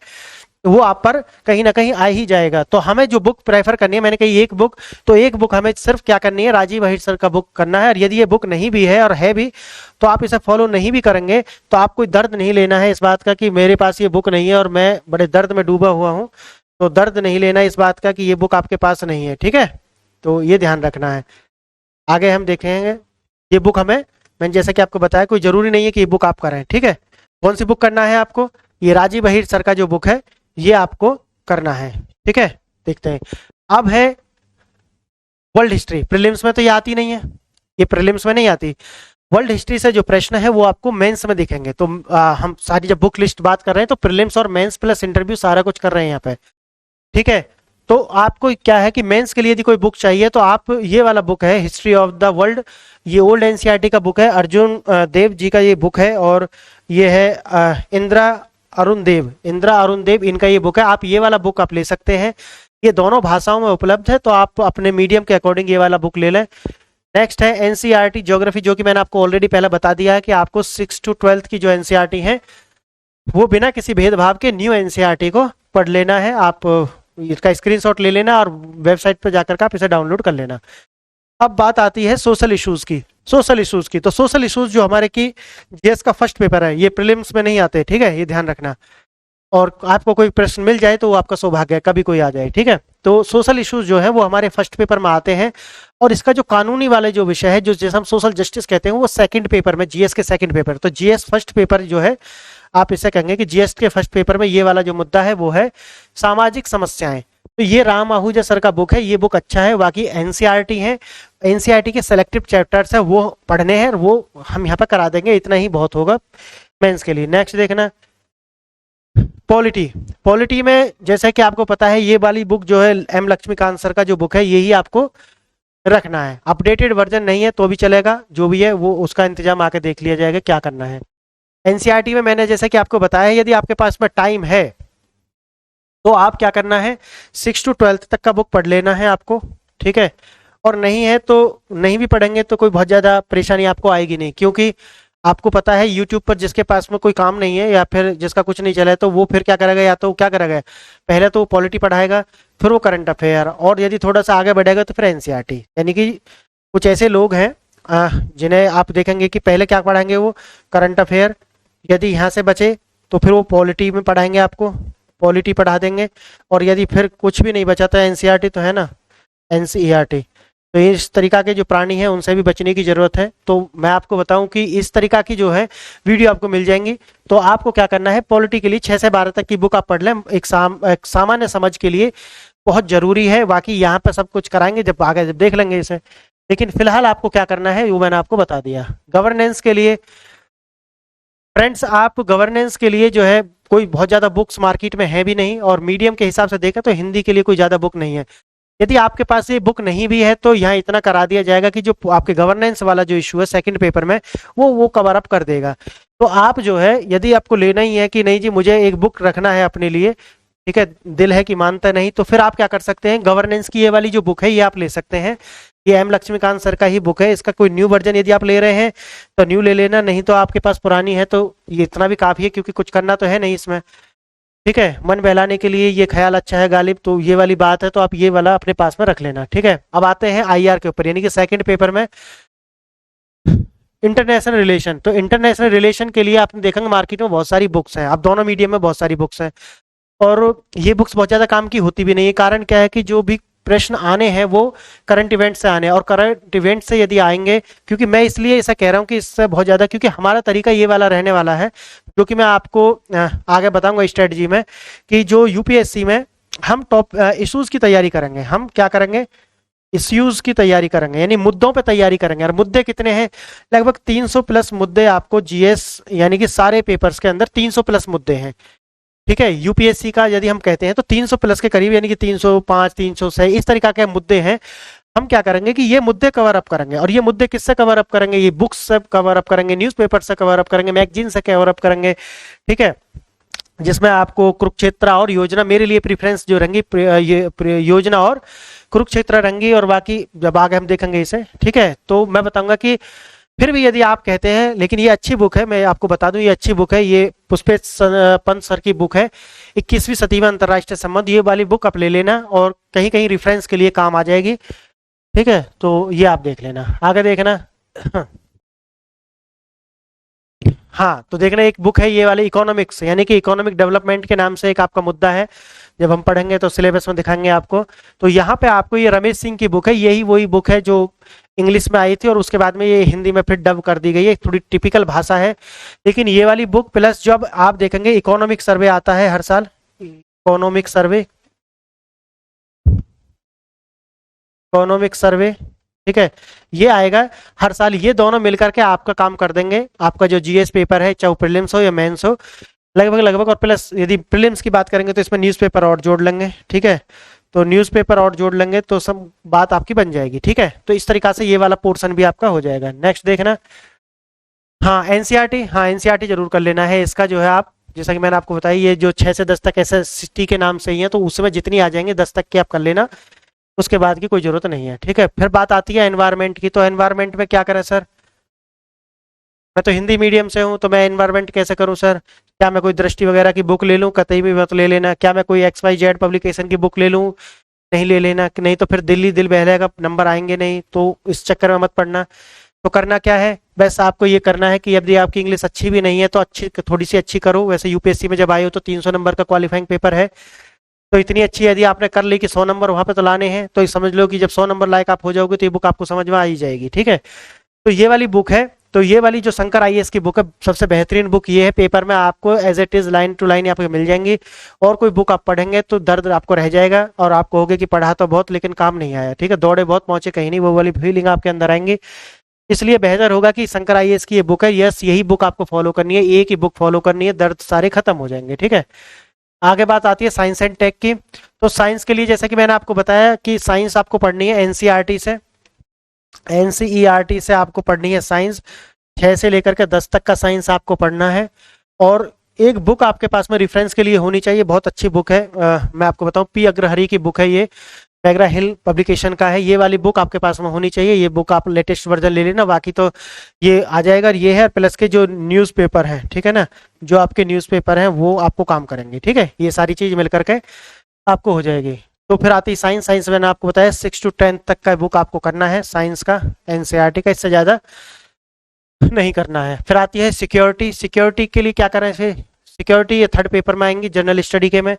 वो आप पर कहीं ना कहीं आ ही जाएगा। तो हमें जो बुक प्रेफर करनी है, मैंने कही एक बुक, तो एक बुक हमें सिर्फ क्या करनी है, राजीव अहिर सर का बुक करना है। और यदि ये बुक नहीं भी है और है भी तो आप इसे फॉलो नहीं भी करेंगे तो आप कोई दर्द नहीं लेना है इस बात का कि मेरे पास ये बुक नहीं है और मैं बड़े दर्द में डूबा हुआ हूँ। तो दर्द नहीं लेना इस बात का कि ये बुक आपके पास नहीं है, ठीक है। तो ये ध्यान रखना है। आगे हम देखेंगे ये बुक हमें, मैंने जैसा कि आपको बताया कोई जरूरी नहीं है कि ये बुक आप करें, ठीक है। कौन सी बुक करना है आपको, ये राजीव अहिर सर का जो बुक है ये आपको करना है, ठीक है। देखते हैं अब है वर्ल्ड हिस्ट्री। प्रीलिम्स में तो ये आती नहीं है, ये प्रीलिम्स में नहीं आती। वर्ल्ड हिस्ट्री से जो प्रश्न है वो आपको मेंस में दिखेंगे। तो हम सारी जब बुक लिस्ट बात कर रहे हैं तो प्रीलिम्स और मेंस प्लस इंटरव्यू सारा कुछ कर रहे हैं यहाँ पे, ठीक है। तो आपको क्या है कि मेंस के लिए यदि कोई बुक चाहिए तो आप ये वाला बुक है हिस्ट्री ऑफ द वर्ल्ड, ये ओल्ड एनसीईआरटी का बुक है, अर्जुन देव जी का ये बुक है। और ये है इंदिरा अरुण देव इनका ये बुक है। आप ये वाला बुक आप ले सकते हैं, ये दोनों भाषाओं में उपलब्ध है, तो आप अपने मीडियम के अकॉर्डिंग ये वाला बुक ले लें। नेक्स्ट है एनसीईआरटी ज्योग्राफी, जो कि मैंने आपको ऑलरेडी पहले बता दिया है कि आपको 6 to 12 की जो एनसीईआरटी है वो बिना किसी भेदभाव के न्यू एनसीईआरटी को पढ़ लेना है। आप इसका स्क्रीनशॉट ले लेना और वेबसाइट पर जाकर के आप इसे डाउनलोड कर लेना। अब बात आती है सोशल इश्यूज की। तो सोशल इश्यूज जो हमारे की जीएस का फर्स्ट पेपर है, ये प्रीलिम्स में नहीं आते, ठीक है, ये ध्यान रखना। और आपको कोई प्रश्न मिल जाए तो वो आपका सौभाग्य है, कभी कोई आ जाए, ठीक है। तो सोशल इश्यूज जो है वो हमारे फर्स्ट पेपर में आते हैं। और इसका जो कानूनी वाले जो विषय है, जो जैसे हम सोशल जस्टिस कहते हैं, वो सेकंड पेपर में, जीएस के सेकंड पेपर। तो जीएस फर्स्ट पेपर जो है, आप इसे कहेंगे कि जीएस के फर्स्ट पेपर में ये वाला जो मुद्दा है वो है सामाजिक समस्याएं। तो ये राम आहूजा सर का बुक है, ये बुक अच्छा है। बाकी एनसीईआरटी है, एनसीईआरटी के सेलेक्टिव चैप्टर्स है वो पढ़ने हैं, वो हम यहाँ पर करा देंगे, इतना ही बहुत होगा मेंस के लिए। नेक्स्ट देखना पॉलिटी में, जैसे कि आपको पता है ये वाली बुक जो है एम लक्ष्मीकांत सर का जो बुक है यही आपको रखना है। अपडेटेड वर्जन नहीं है तो भी चलेगा, जो भी है वो उसका इंतजाम आके देख लिया जाएगा क्या करना है। एनसीईआरटी में मैंने जैसे कि आपको बताया, यदि आपके पास में टाइम है तो आप क्या करना है, 6 to 12 तक का बुक पढ़ लेना है आपको, ठीक है। और नहीं है तो नहीं भी पढ़ेंगे तो कोई बहुत ज़्यादा परेशानी आपको आएगी नहीं, क्योंकि आपको पता है यूट्यूब पर जिसके पास में कोई काम नहीं है या फिर जिसका कुछ नहीं चला है तो वो फिर क्या करेगा, या तो क्या करेगा, पहले तो वो पॉलिटी पढ़ाएगा, फिर वो करंट अफेयर, और यदि थोड़ा सा आगे बढ़ेगा तो फिर एनसीईआरटी। यानी कि कुछ ऐसे लोग हैं जिन्हें आप देखेंगे कि पहले क्या पढ़ाएंगे, वो करंट अफेयर, यदि यहाँ से बचे तो फिर वो पॉलिटी में पढ़ाएंगे, आपको पॉलिटी पढ़ा देंगे। और यदि फिर कुछ भी नहीं बचा तो एनसीईआरटी तो है ना, एनसीईआरटी। तो इस तरीका के जो प्राणी हैं उनसे भी बचने की जरूरत है। तो मैं आपको बताऊं कि इस तरीका की जो है वीडियो आपको मिल जाएंगी। तो आपको क्या करना है, पॉलिटी के लिए 6 से 12 तक की बुक आप पढ़ लें, एक सामान्य समझ के लिए बहुत जरूरी है। बाकी यहाँ पे सब कुछ कराएंगे जब आगे जब देख लेंगे इसे, लेकिन फिलहाल आपको क्या करना है वो मैंने आपको बता दिया। गवर्नेंस के लिए फ्रेंड्स, आप गवर्नेंस के लिए जो है कोई बहुत ज़्यादा बुक्स मार्केट में है भी नहीं, और मीडियम के हिसाब से देखें तो हिंदी के लिए कोई ज़्यादा बुक नहीं है। यदि आपके पास ये बुक नहीं भी है तो यहाँ इतना करा दिया जाएगा कि जो आपके गवर्नेंस वाला जो इशू है सेकंड पेपर में वो कवर अप कर देगा। तो आप जो है यदि आपको लेना ही है कि नहीं जी मुझे एक बुक रखना है अपने लिए, ठीक है, दिल है कि मानता नहीं, तो फिर आप क्या कर सकते हैं, गवर्नेंस की ये वाली जो बुक है ये आप ले सकते हैं। ये एम लक्ष्मीकांत सर का ही बुक है। इसका कोई न्यू वर्जन यदि आप ले रहे हैं तो न्यू ले लेना, नहीं तो आपके पास पुरानी है तो ये इतना भी काफी है, क्योंकि कुछ करना तो है नहीं इसमें, ठीक है। मन बहलाने के लिए ये ख्याल अच्छा है गालिब, तो ये वाली बात है, तो आप ये वाला अपने पास में रख लेना, ठीक है। अब आते हैं आईआर के ऊपर, यानी कि सेकंड पेपर में इंटरनेशनल रिलेशन। तो इंटरनेशनल रिलेशन के लिए आपने देखेंगे मार्केट में बहुत सारी बुक्स हैं, अब दोनों मीडियम में बहुत सारी बुक्स हैं, और ये बुक्स बहुत ज्यादा काम की होती भी नहीं है। कारण क्या है कि जो भी प्रश्न आने हैं वो करंट इवेंट से आने हैं, और करंट इवेंट से यदि आएंगे, क्योंकि मैं इसलिए ऐसा कह रहा हूँ कि इससे बहुत ज्यादा, क्योंकि हमारा तरीका ये वाला रहने वाला है, जो कि मैं आपको आगे बताऊंगा स्ट्रेटजी में, कि जो यूपीएससी में हम टॉप इश्यूज की तैयारी करेंगे। हम क्या करेंगे, इश्यूज की तैयारी करेंगे, यानी मुद्दों पे तैयारी करेंगे। और मुद्दे कितने हैं, लगभग 300 प्लस मुद्दे आपको जीएस यानी कि सारे पेपर्स के अंदर 300 प्लस मुद्दे हैं। ठीक है, यूपीएससी का यदि हम कहते हैं तो 300 प्लस के करीब, यानी कि 305, 306 इस तरीका के मुद्दे हैं। हम क्या करेंगे कि ये मुद्दे कवर अप करेंगे, और ये मुद्दे किससे कवर अप करेंगे, ये बुक्स से कवर अप करेंगे, न्यूज़पेपर से कवर अप करेंगे, मैगजीन से कवर अप करेंगे। ठीक है, जिसमें आपको कुरुक्षेत्र और योजना, मेरे लिए प्रेफरेंस जो रहेंगी ये योजना और कुरुक्षेत्र रहेंगी, और बाकी जब आगे हम देखेंगे इसे। ठीक है, तो मैं बताऊंगा कि फिर भी यदि आप कहते हैं, लेकिन ये अच्छी बुक है, मैं आपको बता दूं ये अच्छी बुक है, ये पुष्पेश पंत सर की बुक है, 21वीं सदी में अंतर्राष्ट्रीय संबंध, ये वाली बुक आप ले लेना और कहीं कहीं रेफरेंस के लिए काम आ जाएगी। ठीक है, तो ये आप देख लेना, आगे देखना। हाँ, तो देखना एक बुक है ये वाली इकोनॉमिक्स, यानी कि इकोनॉमिक डेवलपमेंट के नाम से एक आपका मुद्दा है, जब हम पढ़ेंगे तो सिलेबस में दिखाएंगे आपको। तो यहाँ पे आपको ये रमेश सिंह की बुक है, यही वही बुक है जो इंग्लिश में आई थी और उसके बाद में ये हिंदी में फिर डब कर दी गई है, थोड़ी टिपिकल भाषा है। लेकिन ये वाली बुक प्लस जब आप देखेंगे इकोनॉमिक सर्वे आता है हर साल, इकोनॉमिक सर्वे, इकोनॉमिक सर्वे, ठीक है, ये आएगा हर साल, ये दोनों मिलकर के आपका काम कर देंगे, आपका जो जीएस पेपर है, चाहे प्रीलिम्स हो या मेंस हो, लगभग लगभग। और प्लस यदि प्रीलिम्स की बात करेंगे तो इसमें न्यूज़पेपर और जोड़ लेंगे। ठीक है, तो न्यूज़पेपर और जोड़ लेंगे तो सब बात आपकी बन जाएगी। ठीक है, तो इस तरीका से ये वाला पोर्शन भी आपका हो जाएगा। नेक्स्ट देखना, हाँ एनसीईआरटी, हाँ एनसीईआरटी जरूर कर लेना है। इसका जो है आप, जैसा कि मैंने आपको बताया, ये जो 6 से 10 तक एसएसटी के नाम से ही है, तो उसमें जितनी आ जाएंगे 10 तक की आप कर लेना, उसके बाद की कोई जरूरत नहीं है। ठीक है, फिर बात आती है एनवायरमेंट की, तो एनवायरमेंट में क्या करें सर, मैं तो हिंदी मीडियम से हूँ, तो मैं एनवायरमेंट कैसे करूँ सर, क्या मैं कोई दृष्टि वगैरह की बुक ले लूँ, कतई भी मत ले लेना। क्या मैं कोई XYZ पब्लिकेशन की बुक ले लूँ, नहीं ले लेना, नहीं तो फिर दिल्ली दिल बहले का नंबर आएंगे नहीं, तो इस चक्कर में मत पड़ना। तो करना क्या है, बस आपको ये करना है कि यदि आपकी इंग्लिश अच्छी भी नहीं है तो अच्छी, थोड़ी सी अच्छी करो। वैसे यूपीएससी में जब आए हो तो 300 नंबर का क्वालिफाइंग पेपर है, तो इतनी अच्छी यदि आपने कर ली कि 100 नंबर वहां पे तो लाने हैं, तो ये समझ लो कि जब 100 नंबर लायक आप हो जाओगे तो ये बुक आपको समझ में आ ही जाएगी। ठीक है, तो ये वाली बुक है, तो ये वाली जो शंकर आईएएस की बुक है, सबसे बेहतरीन बुक ये है, पेपर में आपको as it is line to line आपको मिल जाएंगी। और कोई बुक आप पढ़ेंगे तो दर्द आपको रह जाएगा और आप कहोगे कि पढ़ा तो बहुत लेकिन काम नहीं आया। ठीक है, दौड़े बहुत पहुंचे कहीं नहीं, वो वाली फीलिंग आपके अंदर आएंगी। इसलिए बेहतर होगा कि शंकर आईएएस की ये बुक है, यस यही बुक आपको फॉलो करनी है, एक ही बुक फॉलो करनी है, दर्द सारे खत्म हो जाएंगे। ठीक है, आगे बात आती है साइंस एंड टेक की। तो साइंस के लिए जैसे कि मैंने आपको बताया कि साइंस आपको पढ़नी है एनसीईआरटी से, एनसीईआरटी से आपको पढ़नी है साइंस, 6 से लेकर के 10 तक का साइंस आपको पढ़ना है। और एक बुक आपके पास में रेफरेंस के लिए होनी चाहिए, बहुत अच्छी बुक है, मैं आपको बताऊं, पी अग्रहरि की बुक है, ये मैग्रा हिल पब्लिकेशन का है, ये वाली बुक आपके पास में होनी चाहिए। ये बुक आप लेटेस्ट वर्जन ले लेना, बाकी तो ये आ जाएगा। ये है प्लस के जो न्यूज़पेपर है, ठीक है ना, जो आपके न्यूज़पेपर हैं वो आपको काम करेंगे। ठीक है, ये सारी चीज मिल करके आपको हो जाएगी। तो फिर आती साइंस, साइंस मैंने आपको बताया 6 to 10 तक का बुक आपको करना है साइंस का, एनसीईआरटी का, इससे ज्यादा नहीं करना है। फिर आती है सिक्योरिटी, सिक्योरिटी के लिए क्या करना है, सिक्योरिटी ये थर्ड पेपर में आएंगी जनरल स्टडी के में।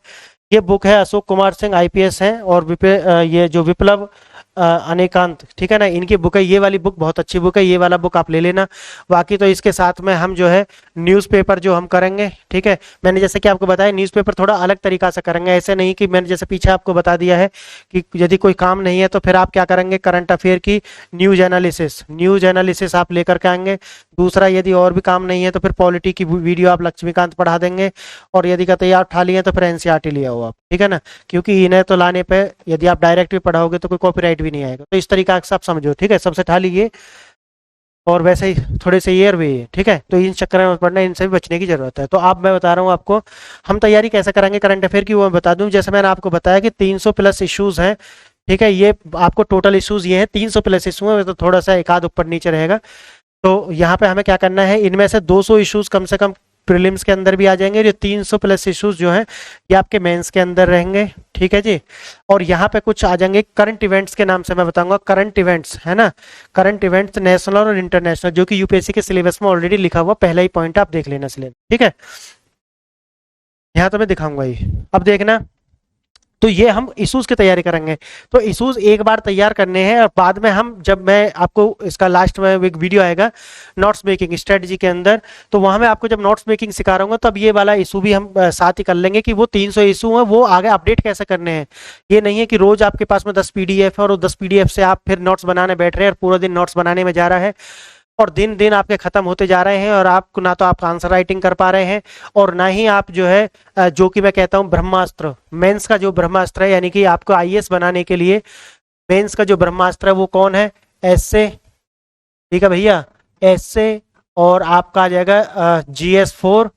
ये बुक है अशोक कुमार सिंह आईपीएस हैं, और ये जो विप्लव अनेकांत, ठीक है ना, इनकी बुक है। ये वाली बुक बहुत अच्छी बुक है, ये वाला बुक आप ले लेना। बाकी तो इसके साथ में हम जो है न्यूज़पेपर जो हम करेंगे, ठीक है, मैंने जैसे कि आपको बताया न्यूज़पेपर थोड़ा अलग तरीका से करेंगे, ऐसे नहीं कि मैंने जैसे पीछे आपको बता दिया है कि यदि कोई काम नहीं है तो फिर आप क्या करेंगे, करंट अफेयर की न्यूज एनालिसिस, न्यूज एनालिसिस आप लेकर के आएंगे। दूसरा, यदि और भी काम नहीं है तो फिर पॉलिटी की वीडियो आप लक्ष्मीकांत पढ़ा देंगे, और यदि का तैयार उठा लिए तो फिर एनसीईआरटी ले आओ आप, ठीक है ना, क्योंकि इन्हें तो लाने पे यदि आप डायरेक्ट भी पढ़ाओगे तो कोई कॉपीराइट भी नहीं आएगा। तो इस तरीका से आप समझो, ठीक है, सबसे ठा लीजिए, और वैसे ही थोड़े से ये और वे ये, ठीक है, तो इन चक्कर में पढ़ना, इनसे भी बचने की जरूरत है। तो आप, मैं बता रहा हूँ आपको हम तैयारी कैसे करेंगे करंट अफेयर की, वो मैं बता दूं। जैसे मैंने आपको बताया कि 300 प्लस इश्यूज हैं, ठीक है, ये आपको टोटल इश्यूज ये हैं 300 प्लस इशू है, तो थोड़ा सा एक आध ऊपर नीचे रहेगा। तो यहाँ पे हमें क्या करना है, इनमें से 200 इश्यूज कम से कम प्रीलिम्स के अंदर भी आ जाएंगे, जो 300 प्लस इश्यूज जो हैं ये आपके मेंस के अंदर रहेंगे, ठीक है जी। और यहाँ पे कुछ आ जाएंगे करंट इवेंट्स के नाम से, मैं बताऊंगा करंट इवेंट्स, है ना, करंट इवेंट्स नेशनल और इंटरनेशनल, जो कि यूपीएससी के सिलेबस में ऑलरेडी लिखा हुआ, पहला ही पॉइंट आप देख लेना सिलेबस, ठीक है, यहाँ तो मैं दिखाऊंगा ही। अब देखना, तो ये हम इश्यूज की तैयारी करेंगे। तो इश्यूज एक बार तैयार करने हैं, और बाद में हम, जब मैं आपको इसका लास्ट में एक वीडियो आएगा नोट्स मेकिंग स्ट्रेटजी के अंदर, तो वहां में आपको जब नोट्स मेकिंग सिखा रहा हूँ तब ये वाला इशू भी हम साथ ही कर लेंगे कि वो 300 इशू है वो आगे अपडेट कैसे करने हैं। ये नहीं है कि रोज आपके पास में 10 पीडीएफ है और 10 पीडीएफ से आप फिर नोट्स बनाने बैठ रहे हैं और पूरा दिन नोट्स बनाने में जा रहा है। और दिन दिन आपके खत्म होते जा रहे हैं, और आप ना तो आप आंसर राइटिंग कर पा रहे हैं और ना ही आप जो है जो कि मैं कहता हूँ ब्रह्मास्त्र, मेंस का जो ब्रह्मास्त्र है, यानी कि आपको आईएएस बनाने के लिए मेंस का जो ब्रह्मास्त्र है वो कौन है? ऐसे, ठीक है भैया, ऐसे। और आपका आ जाएगा जीएस 4,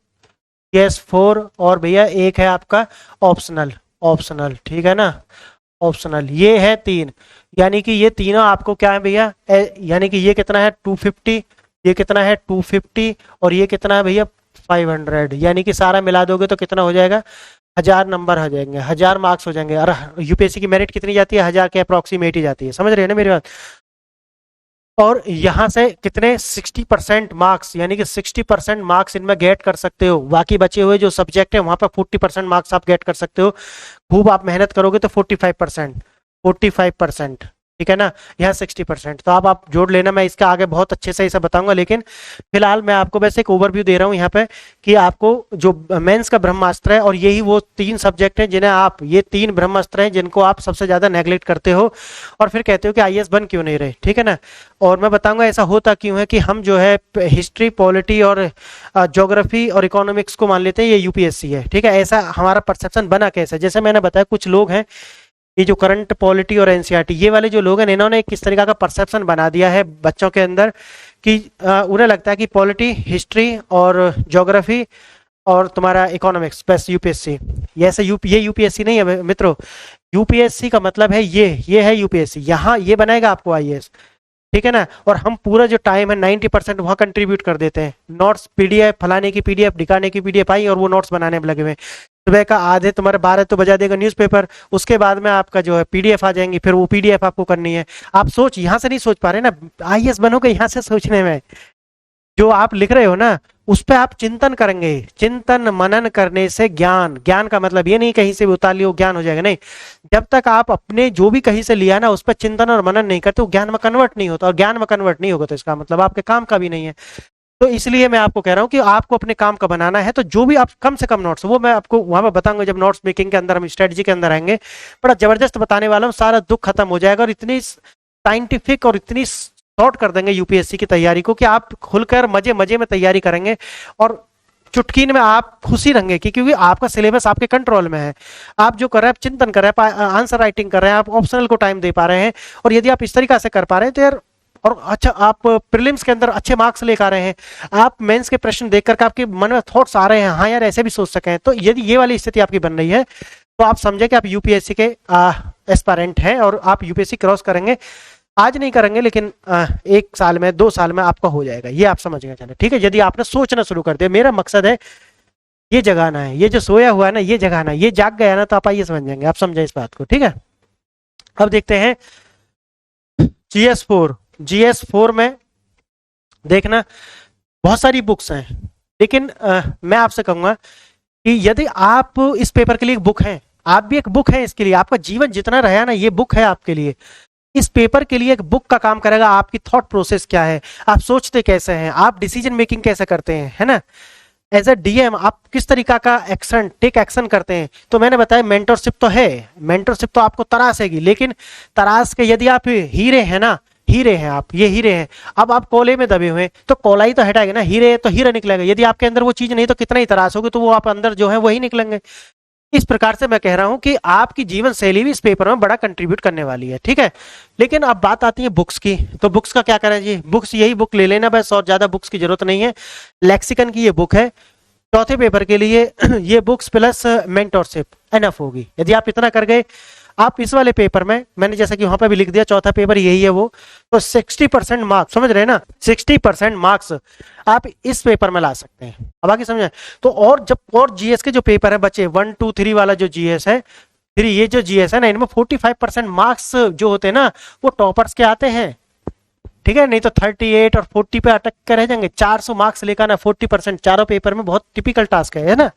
जीएस 4, और भैया एक है आपका ऑप्शनल, ऑप्शनल, ठीक है ना, ऑप्शनल। ये है 3, यानी कि ये तीनों आपको क्या है भैया, यानी कि ये कितना है 250, ये कितना है 250, और ये कितना है भैया 500, यानी कि सारा मिला दोगे तो कितना हो जाएगा? 1000 नंबर हो जाएंगे, 1000 मार्क्स हो जाएंगे। और यूपीएससी की मेरिट कितनी जाती है? 1000 के अप्रोक्सीमेट ही जाती है, समझ रहे हैं ना मेरी बात? और यहाँ से कितने 60% मार्क्स, यानी कि 60% मार्क्स इनमें गेट कर सकते हो। बाकी बचे हुए जो सब्जेक्ट है वहां पर 40% मार्क्स आप गेट कर सकते हो। खूब आप मेहनत करोगे तो 45%, 45%, ठीक है ना। यहाँ 60%, तो आप जोड़ लेना, मैं इसका आगे बहुत अच्छे से इसे बताऊंगा, लेकिन फिलहाल मैं आपको वैसे एक ओवरव्यू दे रहा हूँ यहाँ पे कि आपको जो मेंस का ब्रह्मास्त्र है, और यही वो 3 सब्जेक्ट हैं जिन्हें आप, ये 3 ब्रह्मास्त्र हैं जिनको आप सबसे ज्यादा नेग्लेक्ट करते हो और फिर कहते हो कि आईएएस बन क्यों नहीं रहे, ठीक है ना। और मैं बताऊंगा ऐसा होता क्यों है कि हम जो है हिस्ट्री, पॉलिटी और ज्योग्राफी और इकोनॉमिक्स को मान लेते हैं ये यूपीएससी है, ठीक है। ऐसा हमारा परसेप्शन बना कैसे? जैसे मैंने बताया, कुछ लोग हैं, ये जो करंट पॉलिटी और एनसीईआरटी, ये वाले जो लोग हैं, इन्होंने किस तरीका का परसेप्शन बना दिया है बच्चों के अंदर कि उन्हें लगता है कि पॉलिटी, हिस्ट्री और ज्योग्राफी और तुम्हारा इकोनॉमिक्स बस यूपीएससी। ये ऐसे ये यूपीएससी नहीं है मित्रों। यूपीएससी का मतलब है ये है यूपीएससी, यहाँ ये बनाएगा आपको आईएएस, ठीक है ना। और हम पूरा जो टाइम है 90% वहाँ कंट्रीब्यूट कर देते हैं। नोट्स, पीडीएफ, फलाने की पीडीएफ, ढिकाने की पीडीएफ आई और वो नोट्स बनाने में लगे हुए हैं। सुबह का आधे तुम्हारे 12 तो बजा देगा न्यूज़पेपर, उसके बाद में आपका जो है पीडीएफ आ जाएंगी, फिर वो पीडीएफ आपको करनी है। आप सोच, यहाँ से नहीं सोच पा रहे ना, आईएएस बनोगे यहाँ से सोचने में। जो आप लिख रहे हो ना उस पर आप चिंतन करेंगे, चिंतन मनन करने से ज्ञान, ज्ञान का मतलब ये नहीं कहीं से भी उतार लियो ज्ञान हो जाएगा, नहीं। जब तक आप अपने जो भी कहीं से लिया ना उस पर चिंतन और मनन नहीं करते, वो ज्ञान में कन्वर्ट नहीं होता, और ज्ञान में कन्वर्ट नहीं होगा तो इसका मतलब आपके काम का भी नहीं है। तो इसलिए मैं आपको कह रहा हूँ कि आपको अपने काम का बनाना है, तो जो भी आप कम से कम नोट्स, वो मैं आपको वहां पर बताऊंगा जब नोट्स मेकिंग के अंदर हम स्ट्रेटजी के अंदर आएंगे। बड़ा जबरदस्त बताने वाला हूँ, सारा दुख खत्म हो जाएगा, और इतनी साइंटिफिक और इतनी शॉर्ट कर देंगे यूपीएससी की तैयारी को कि आप खुलकर मजे मजे में तैयारी करेंगे, और चुटकी में आप खुशी रहेंगे कि क्योंकि आपका सिलेबस आपके कंट्रोल में है। आप जो कर रहे हैं, आप चिंतन कर रहे हैं, आंसर राइटिंग कर रहे हैं, आप ऑप्शनल को टाइम दे पा रहे हैं, और यदि आप इस तरीका से कर पा रहे हैं तो यार, और अच्छा आप प्रीलिम्स के अंदर अच्छे मार्क्स लेकर आ रहे हैं, आप मेंस के प्रश्न देख करके आपके मन में थॉट्स आ रहे हैं, हाँ यार ऐसे भी सोच सकें, तो यदि ये वाली स्थिति आपकी बन रही है तो आप समझे कि आप यूपीएससी के एस्पायरेंट हैं और आप यूपीएससी क्रॉस करेंगे। आज नहीं करेंगे लेकिन 1 साल में, 2 साल में आपका हो जाएगा, ये आप समझ गए, चले ठीक है। यदि आपने सोचना शुरू कर दिया, मेरा मकसद है ये जगाना है, ये जो सोया हुआ है ना ये जगाना, ये जाग गया ना तो आप आइए समझ जाएंगे, आप समझे इस बात को, ठीक है। अब देखते हैं जीएस 4, जीएस 4 में देखना बहुत सारी बुक्स हैं, लेकिन मैं आपसे कहूंगा कि यदि आप इस पेपर के लिए एक बुक है, आप भी एक बुक है इसके लिए, आपका जीवन जितना रहा ना ये बुक है आपके लिए। इस पेपर के लिए एक बुक का काम करेगा, आपकी थॉट प्रोसेस क्या है, आप सोचते कैसे हैं, आप डिसीजन मेकिंग कैसे करते हैं, है ना। एज अ डीएम आप किस तरीका का एक्शन, टेक एक्शन करते हैं। तो मैंने बताया मेंटरशिप तो है, मेंटरशिप तो आपको तरासेगी, लेकिन तराश के यदि आप हीरे हैं ना, हीरे हैं आप, ये हीरे हैं, अब आप कोले में दबे हुए हैं तो कोला ही तो हटाएगा ना, हीरे तो हीरा निकलेगा। यदि आपके अंदर वो चीज नहीं तो कितना ही तराश होगी तो वो आप अंदर जो है वही निकलेंगे। इस प्रकार से मैं कह रहा हूं कि आपकी जीवन शैली भी इस पेपर में बड़ा कंट्रीब्यूट करने वाली है, ठीक है। लेकिन अब बात आती है बुक्स की, तो बुक्स का क्या करें जी, बुक्स यही बुक ले लेना बस, और ज्यादा बुक्स की जरूरत नहीं है। लेक्सिकन की ये बुक है चौथे पेपर के लिए, ये बुक्स प्लस मेंटरशिप एनफ होगी। यदि आप इतना कर गए, आप इस वाले पेपर में, मैंने जैसा कि वहां पे भी लिख दिया चौथा पेपर यही है वो, तो 60% मार्क्स, समझ रहे हैं ना, 60% मार्क्स आप इस पेपर में ला सकते हैं। अब आगे समझे। तो और जब और जीएस के जो पेपर है बचे 1 2 3 वाला जो जीएस है, फिर ये जो जीएस है ना, इनमें 45% मार्क्स जो होते हैं ना वो टॉपर्स के आते हैं, ठीक है। नहीं तो 38 और 40 पे अटक कर रह जाएंगे। 400 मार्क्स लेकर ना 40% चारों पेपर में बहुत टिपिकल टास्क है ना।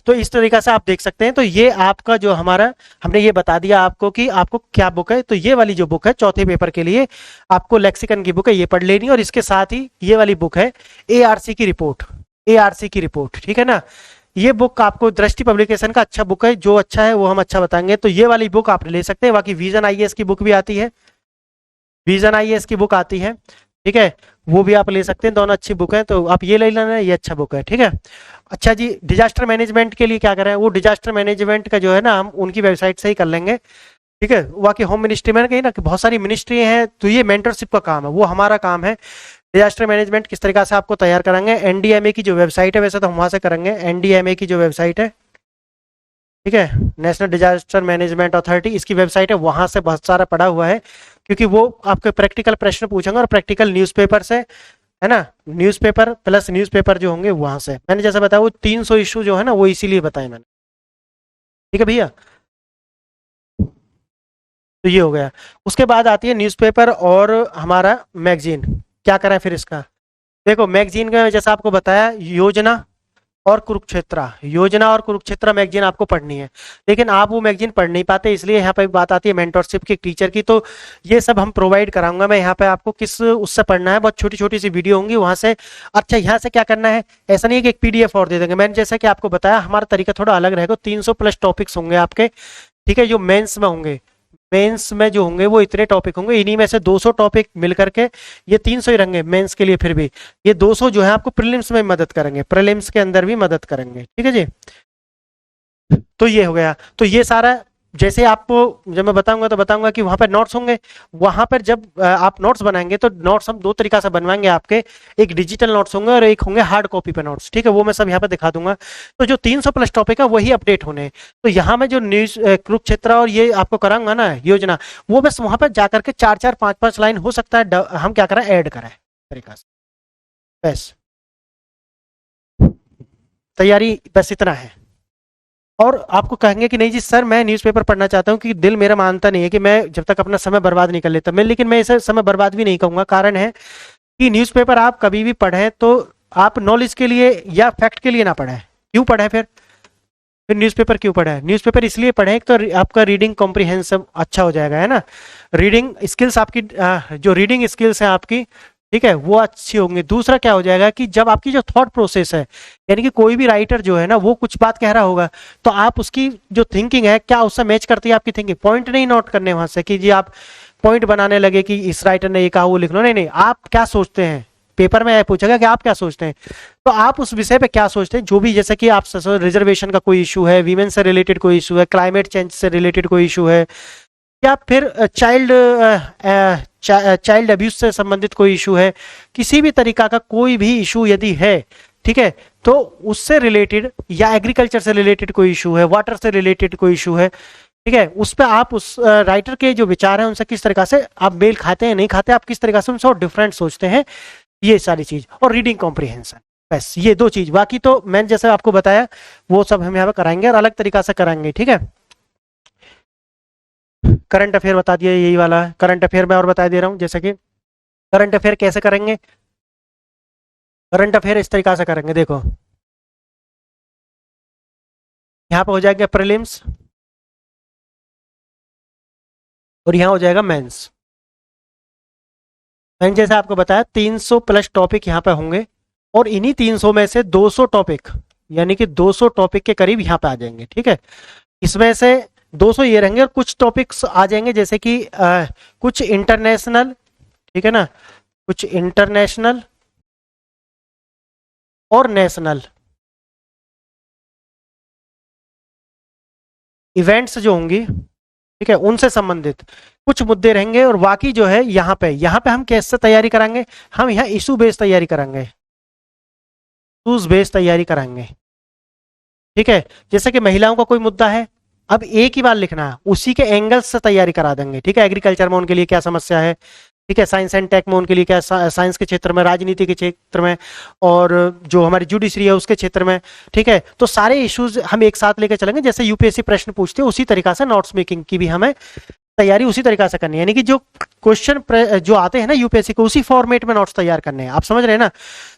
तो इस तरीका से आप देख सकते हैं। तो ये आपका जो हमारा, हमने ये बता दिया आपको कि आपको क्या बुक है। तो ये वाली जो बुक है चौथे पेपर के लिए आपको लेक्सिकन की बुक है, ये पढ़ लेनी, और इसके साथ ही ये वाली बुक है एआरसी की रिपोर्ट, एआरसी की रिपोर्ट, ठीक है ना। ये बुक आपको दृष्टि पब्लिकेशन का अच्छा बुक है, जो अच्छा है वो हम अच्छा बताएंगे, तो ये वाली बुक आप ले सकते हैं। बाकी विजन आईएएस की बुक भी आती है, विजन आईएएस की बुक आती है, ठीक है, वो भी आप ले सकते हैं, दोनों अच्छी बुक है, तो आप ये ले लेना, ये अच्छा बुक है, ठीक है। अच्छा जी, डिजास्टर मैनेजमेंट के लिए क्या करें, वो डिजास्टर मैनेजमेंट का जो है ना हम उनकी वेबसाइट से ही कर लेंगे, ठीक है। बाकी होम मिनिस्ट्री में कही ना कि बहुत सारी मिनिस्ट्री हैं, तो ये मेंटरशिप का काम है, वो हमारा काम है। डिजास्टर मैनेजमेंट किस तरीके से आपको तैयार कराएंगे, एनडीएमए की जो वेबसाइट है, वैसे तो हम वहां से करेंगे, एनडीएमए की जो वेबसाइट है, ठीक है, नेशनल डिजास्टर मैनेजमेंट अथॉरिटी, इसकी वेबसाइट है, वहां से बहुत सारा पड़ा हुआ है, क्योंकि वो आपके प्रैक्टिकल प्रश्न पूछेंगे और प्रैक्टिकल न्यूज़पेपर से, है ना, न्यूज़पेपर प्लस न्यूज़पेपर जो होंगे वहां से, मैंने जैसा बताया वो 300 इशू जो है ना वो इसीलिए बताए मैंने, ठीक है भैया। तो ये हो गया। उसके बाद आती है न्यूज़पेपर और हमारा मैगजीन, क्या करें फिर इसका। देखो मैगजीन का जैसा आपको बताया, योजना और कुरुक्षेत्र, योजना और कुरुक्षेत्र मैगजीन आपको पढ़नी है, लेकिन आप वो मैगजीन पढ़ नहीं पाते, इसलिए यहाँ पे बात आती है मेंटरशिप की टीचर की, तो ये सब हम प्रोवाइड कराऊंगा मैं यहाँ पे आपको, किस उससे पढ़ना है, बहुत छोटी छोटी सी वीडियो होंगी वहां से। अच्छा यहाँ से क्या करना है, ऐसा नहीं है कि एक पीडीएफ और दे देंगे, मैंने जैसा कि आपको बताया हमारा तरीका थोड़ा अलग रहेगा, 300 प्लस टॉपिक्स होंगे आपके, ठीक है, जो मेंस में होंगे, मेंस में जो होंगे वो इतने टॉपिक होंगे, इन्हीं में से 200 टॉपिक मिल करके ये 300 ही रहेंगे मेंस के लिए, फिर भी ये 200 जो है आपको प्रीलिम्स में मदद करेंगे, प्रीलिम्स के अंदर भी मदद करेंगे, ठीक है जी। तो ये हो गया, तो ये सारा जैसे आपको जब मैं बताऊंगा तो बताऊंगा कि वहां पर नोट्स होंगे, वहां पर जब आप नोट्स बनाएंगे तो नोट्स हम दो तरीका से बनवाएंगे आपके, एक डिजिटल नोट्स होंगे और एक होंगे हार्ड कॉपी पे नोट्स, ठीक है, वो मैं सब यहाँ पे दिखा दूंगा। तो जो 300 प्लस टॉपिक है वही अपडेट होने हैं। तो यहाँ में जो न्यूज कुरुक्षेत्र और ये आपको कराऊंगा ना योजना, वो बस वहां पर जाकर के 4-4 5-5 लाइन हो सकता है हम क्या करें, ऐड करें तरीका से, बस तैयारी बस इतना है। और आपको कहेंगे कि नहीं जी सर मैं न्यूज़पेपर पढ़ना चाहता हूँ, कि दिल मेरा मानता नहीं है कि मैं जब तक अपना समय बर्बाद नहीं कर लेता मैं, लेकिन मैं इसे समय बर्बाद भी नहीं कहूँगा, कारण है कि न्यूज़पेपर आप कभी भी पढ़ें तो आप नॉलेज के लिए या फैक्ट के लिए ना पढ़ें, क्यों पढ़ें फिर न्यूज़पेपर क्यों पढ़ें, न्यूज़पेपर इसलिए पढ़ें, एक तो आपका रीडिंग कॉम्प्रिहेंसिव अच्छा हो जाएगा, है ना, रीडिंग स्किल्स आपकी जो रीडिंग स्किल्स है आपकी, ठीक है, वो अच्छी होंगी। दूसरा क्या हो जाएगा कि जब आपकी जो थॉट प्रोसेस है, यानी कि कोई भी राइटर जो है ना वो कुछ बात कह रहा होगा, तो आप उसकी जो थिंकिंग है क्या उससे मैच करती है आपकी थिंकिंग, पॉइंट नहीं नोट करने वहां से कि जी आप पॉइंट बनाने लगे कि इस राइटर ने ये कहा वो लिख लो, नहीं नहीं, आप क्या सोचते हैं, पेपर में पूछेगा कि आप क्या सोचते हैं, तो आप उस विषय पे क्या सोचते हैं, जो भी, जैसे कि आप रिजर्वेशन का कोई इशू है, वीमेन से रिलेटेड कोई इशू है, क्लाइमेट चेंज से रिलेटेड कोई इशू है, या फिर चाइल्ड अब्यूज से संबंधित कोई इशू है, किसी भी तरीका का कोई भी इशू यदि है, ठीक है, तो उससे रिलेटेड, या एग्रीकल्चर से रिलेटेड कोई इशू है, वाटर से रिलेटेड कोई इशू है, ठीक है, उस पर आप उस राइटर के जो विचार हैं उनसे किस तरीका से आप मेल खाते हैं नहीं खाते, आप किस तरीका से उनसे और डिफरेंट सोचते हैं, ये सारी चीज, और रीडिंग कॉम्प्रिहेंशन, बस ये दो चीज, बाकी तो मैंने जैसे आपको बताया वो सब हम यहाँ पे कराएंगे और अलग तरीका से कराएंगे, ठीक है। करंट अफेयर बता दिया, यही वाला है करंट अफेयर, में और बता दे रहा हूँ, जैसे कि करंट अफेयर कैसे करेंगे, करंट अफेयर इस तरीका से करेंगे, देखो यहाँ पे हो जाएगा प्रीलिम्स और यहाँ हो जाएगा मेंस। मैंने जैसे आपको बताया 300 प्लस टॉपिक यहाँ पे होंगे, और इन्हीं 300 में से 200 टॉपिक, यानी कि 200 टॉपिक के करीब यहाँ पे आ जाएंगे, ठीक है, इसमें से 200 ये रहेंगे और कुछ टॉपिक्स आ जाएंगे जैसे कि कुछ इंटरनेशनल, ठीक है ना, कुछ इंटरनेशनल और नेशनल इवेंट्स जो होंगी, ठीक है, उनसे संबंधित कुछ मुद्दे रहेंगे, और बाकी जो है यहाँ पे हम कैसे तैयारी कराएंगे, हम यहाँ इशू बेस्ड तैयारी कराएंगे, इशूज बेस्ड तैयारी कराएंगे, ठीक है, जैसे कि महिलाओं का कोई मुद्दा है, अब एक ही बार लिखना है, उसी के एंगल से तैयारी करा देंगे, ठीक है, एग्रीकल्चर में उनके लिए क्या समस्या है, ठीक है, साइंस एंड टेक में उनके लिए क्या, साइंस के क्षेत्र में, राजनीति के क्षेत्र में, और जो हमारी जुडिशरी है उसके क्षेत्र में, ठीक है, तो सारे इश्यूज हम एक साथ लेकर चलेंगे, जैसे यूपीएससी प्रश्न पूछते हैं उसी तरीका से नोट्स मेकिंग की भी हमें तैयारी उसी तरीका से करनी है, यानी कि जो क्वेश्चन जो आते हैं ना यूपीएससी को उसी फॉर्मेट में नोट्स तैयार करने हैं, आप समझ रहे हैं ना,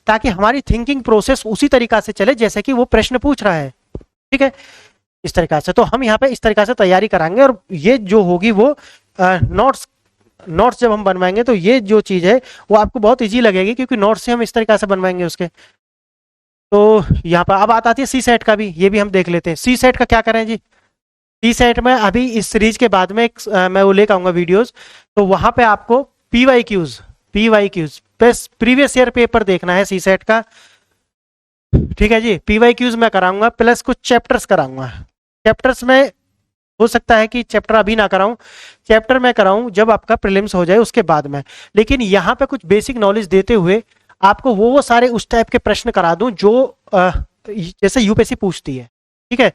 ताकि हमारी थिंकिंग प्रोसेस उसी तरीका से चले जैसे कि वो प्रश्न पूछ रहा है, ठीक है, इस तरीका से। तो हम यहाँ पे इस तरीका से तैयारी कराएंगे, और ये जो होगी वो नोट्स नोट्स जब हम बनवाएंगे तो ये जो चीज है वो आपको बहुत इजी लगेगी, क्योंकि नोट्स से हम इस तरीका से बनवाएंगे उसके। तो यहाँ पर अब बात आती है सी सेट का भी, ये भी हम देख लेते हैं, सी सेट का क्या करें जी। सी सेट में अभी इस सीरीज के बाद में मैं वो लेकर आऊंगा वीडियोस, तो वहां पे आपको PYQs, बस प्रीवियस ईयर पेपर देखना है सीसेट का, ठीक है जी। PYQs मैं कराऊंगा, प्लस कुछ चैप्टर्स कराऊंगा। चैप्टर्स में हो सकता है कि चैप्टर अभी ना कराऊं, चैप्टर मैं कराऊं जब आपका प्रीलिम्स हो जाए उसके बाद में, लेकिन यहाँ पे कुछ बेसिक नॉलेज देते हुए आपको वो सारे उस टाइप के प्रश्न करा दूं जो जैसे यूपीएससी पूछती है, ठीक है।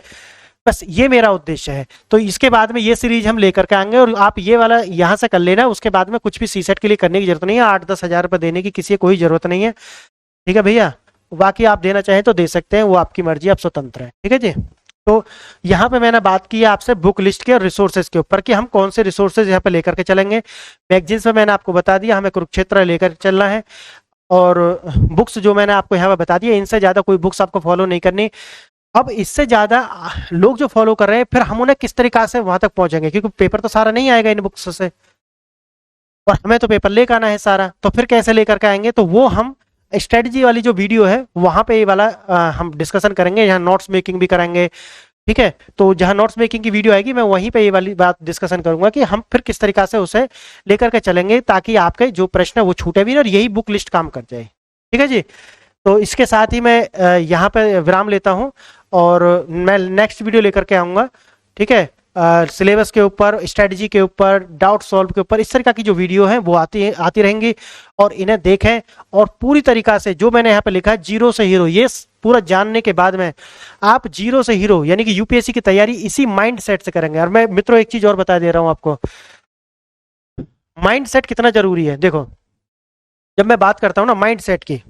बस ये मेरा उद्देश्य है। तो इसके बाद में ये सीरीज हम लेकर के आएंगे, और आप ये वाला यहाँ से कर लेना, उसके बाद में कुछ भी सीसेट के लिए करने की जरूरत नहीं है, 8-10 हजार रुपये देने की किसी को कोई जरूरत नहीं है, ठीक है भैया। बाकी आप देना चाहें तो दे सकते हैं, वो आपकी मर्जी, आप स्वतंत्र है, ठीक है जी। तो यहाँ पे मैंने बात की है आपसे बुक लिस्ट के और रिसोर्सेज के ऊपर कि हम कौन से रिसोर्सेज यहाँ पे लेकर के चलेंगे। मैगजीन्स में मैंने आपको बता दिया हमें कुरुक्षेत्र लेकर चलना है, और बुक्स जो मैंने आपको यहाँ पे बता दिया, इनसे ज्यादा कोई बुक्स आपको फॉलो नहीं करनी। अब इससे ज्यादा लोग जो फॉलो कर रहे हैं, फिर हम उन्हें किस तरीका से वहां तक पहुंचेंगे, क्योंकि पेपर तो सारा नहीं आएगा इन बुक्स से, और हमें तो पेपर लेकर आना है सारा, तो फिर कैसे लेकर के आएंगे, तो वो हम स्ट्रेटजी वाली जो वीडियो है वहां पे ये वाला हम डिस्कशन करेंगे, यहाँ नोट्स मेकिंग भी कराएंगे, ठीक है। तो जहां नोट्स मेकिंग की वीडियो आएगी मैं वहीं पे ये वाली बात डिस्कशन करूंगा कि हम फिर किस तरीका से उसे लेकर के चलेंगे, ताकि आपके जो प्रश्न है वो छूटे भी ना, और यही बुक लिस्ट काम कर जाए, ठीक है जी। तो इसके साथ ही मैं यहाँ पे विराम लेता हूँ, और मैं नेक्स्ट वीडियो लेकर के आऊँगा, ठीक है। सिलेबस के ऊपर, स्ट्रेटजी के ऊपर, डाउट सॉल्व के ऊपर, इस तरीका की जो वीडियो है वो आती रहेंगी, और इन्हें देखें, और पूरी तरीका से जो मैंने यहाँ पे लिखा है जीरो से हीरो, ये पूरा जानने के बाद में आप जीरो से हीरो यानी कि यूपीएससी की तैयारी इसी माइंड सेट से करेंगे। और मैं मित्रों एक चीज और बता दे रहा हूँ आपको, माइंड सेट कितना जरूरी है। देखो जब मैं बात करता हूँ ना माइंड सेट की,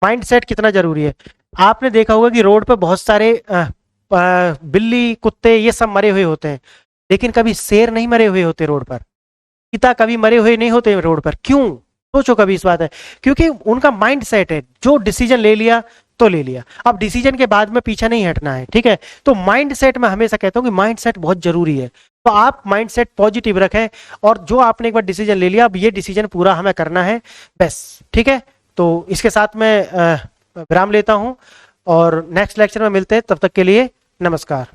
माइंड सेट कितना जरूरी है, आपने देखा होगा कि रोड पे बहुत सारे बिल्ली कुत्ते ये सब मरे हुए होते हैं, लेकिन कभी शेर नहीं मरे हुए होते रोड पर, चीता कभी मरे हुए नहीं होते रोड पर। क्यों? सोचो कभी इस बात है, क्योंकि उनका माइंड सेट है, जो डिसीजन ले लिया तो ले लिया, अब डिसीजन के बाद में पीछे नहीं हटना है, ठीक है। तो माइंड सेट में हमेशा कहता हूं कि माइंड सेट बहुत जरूरी है, तो आप माइंड सेट पॉजिटिव रखें, और जो आपने एक बार डिसीजन ले लिया, अब ये डिसीजन पूरा हमें करना है बस, ठीक है। तो इसके साथ मैं विराम लेता हूं, और नेक्स्ट लेक्चर में मिलते हैं, तब तक के लिए नमस्कार।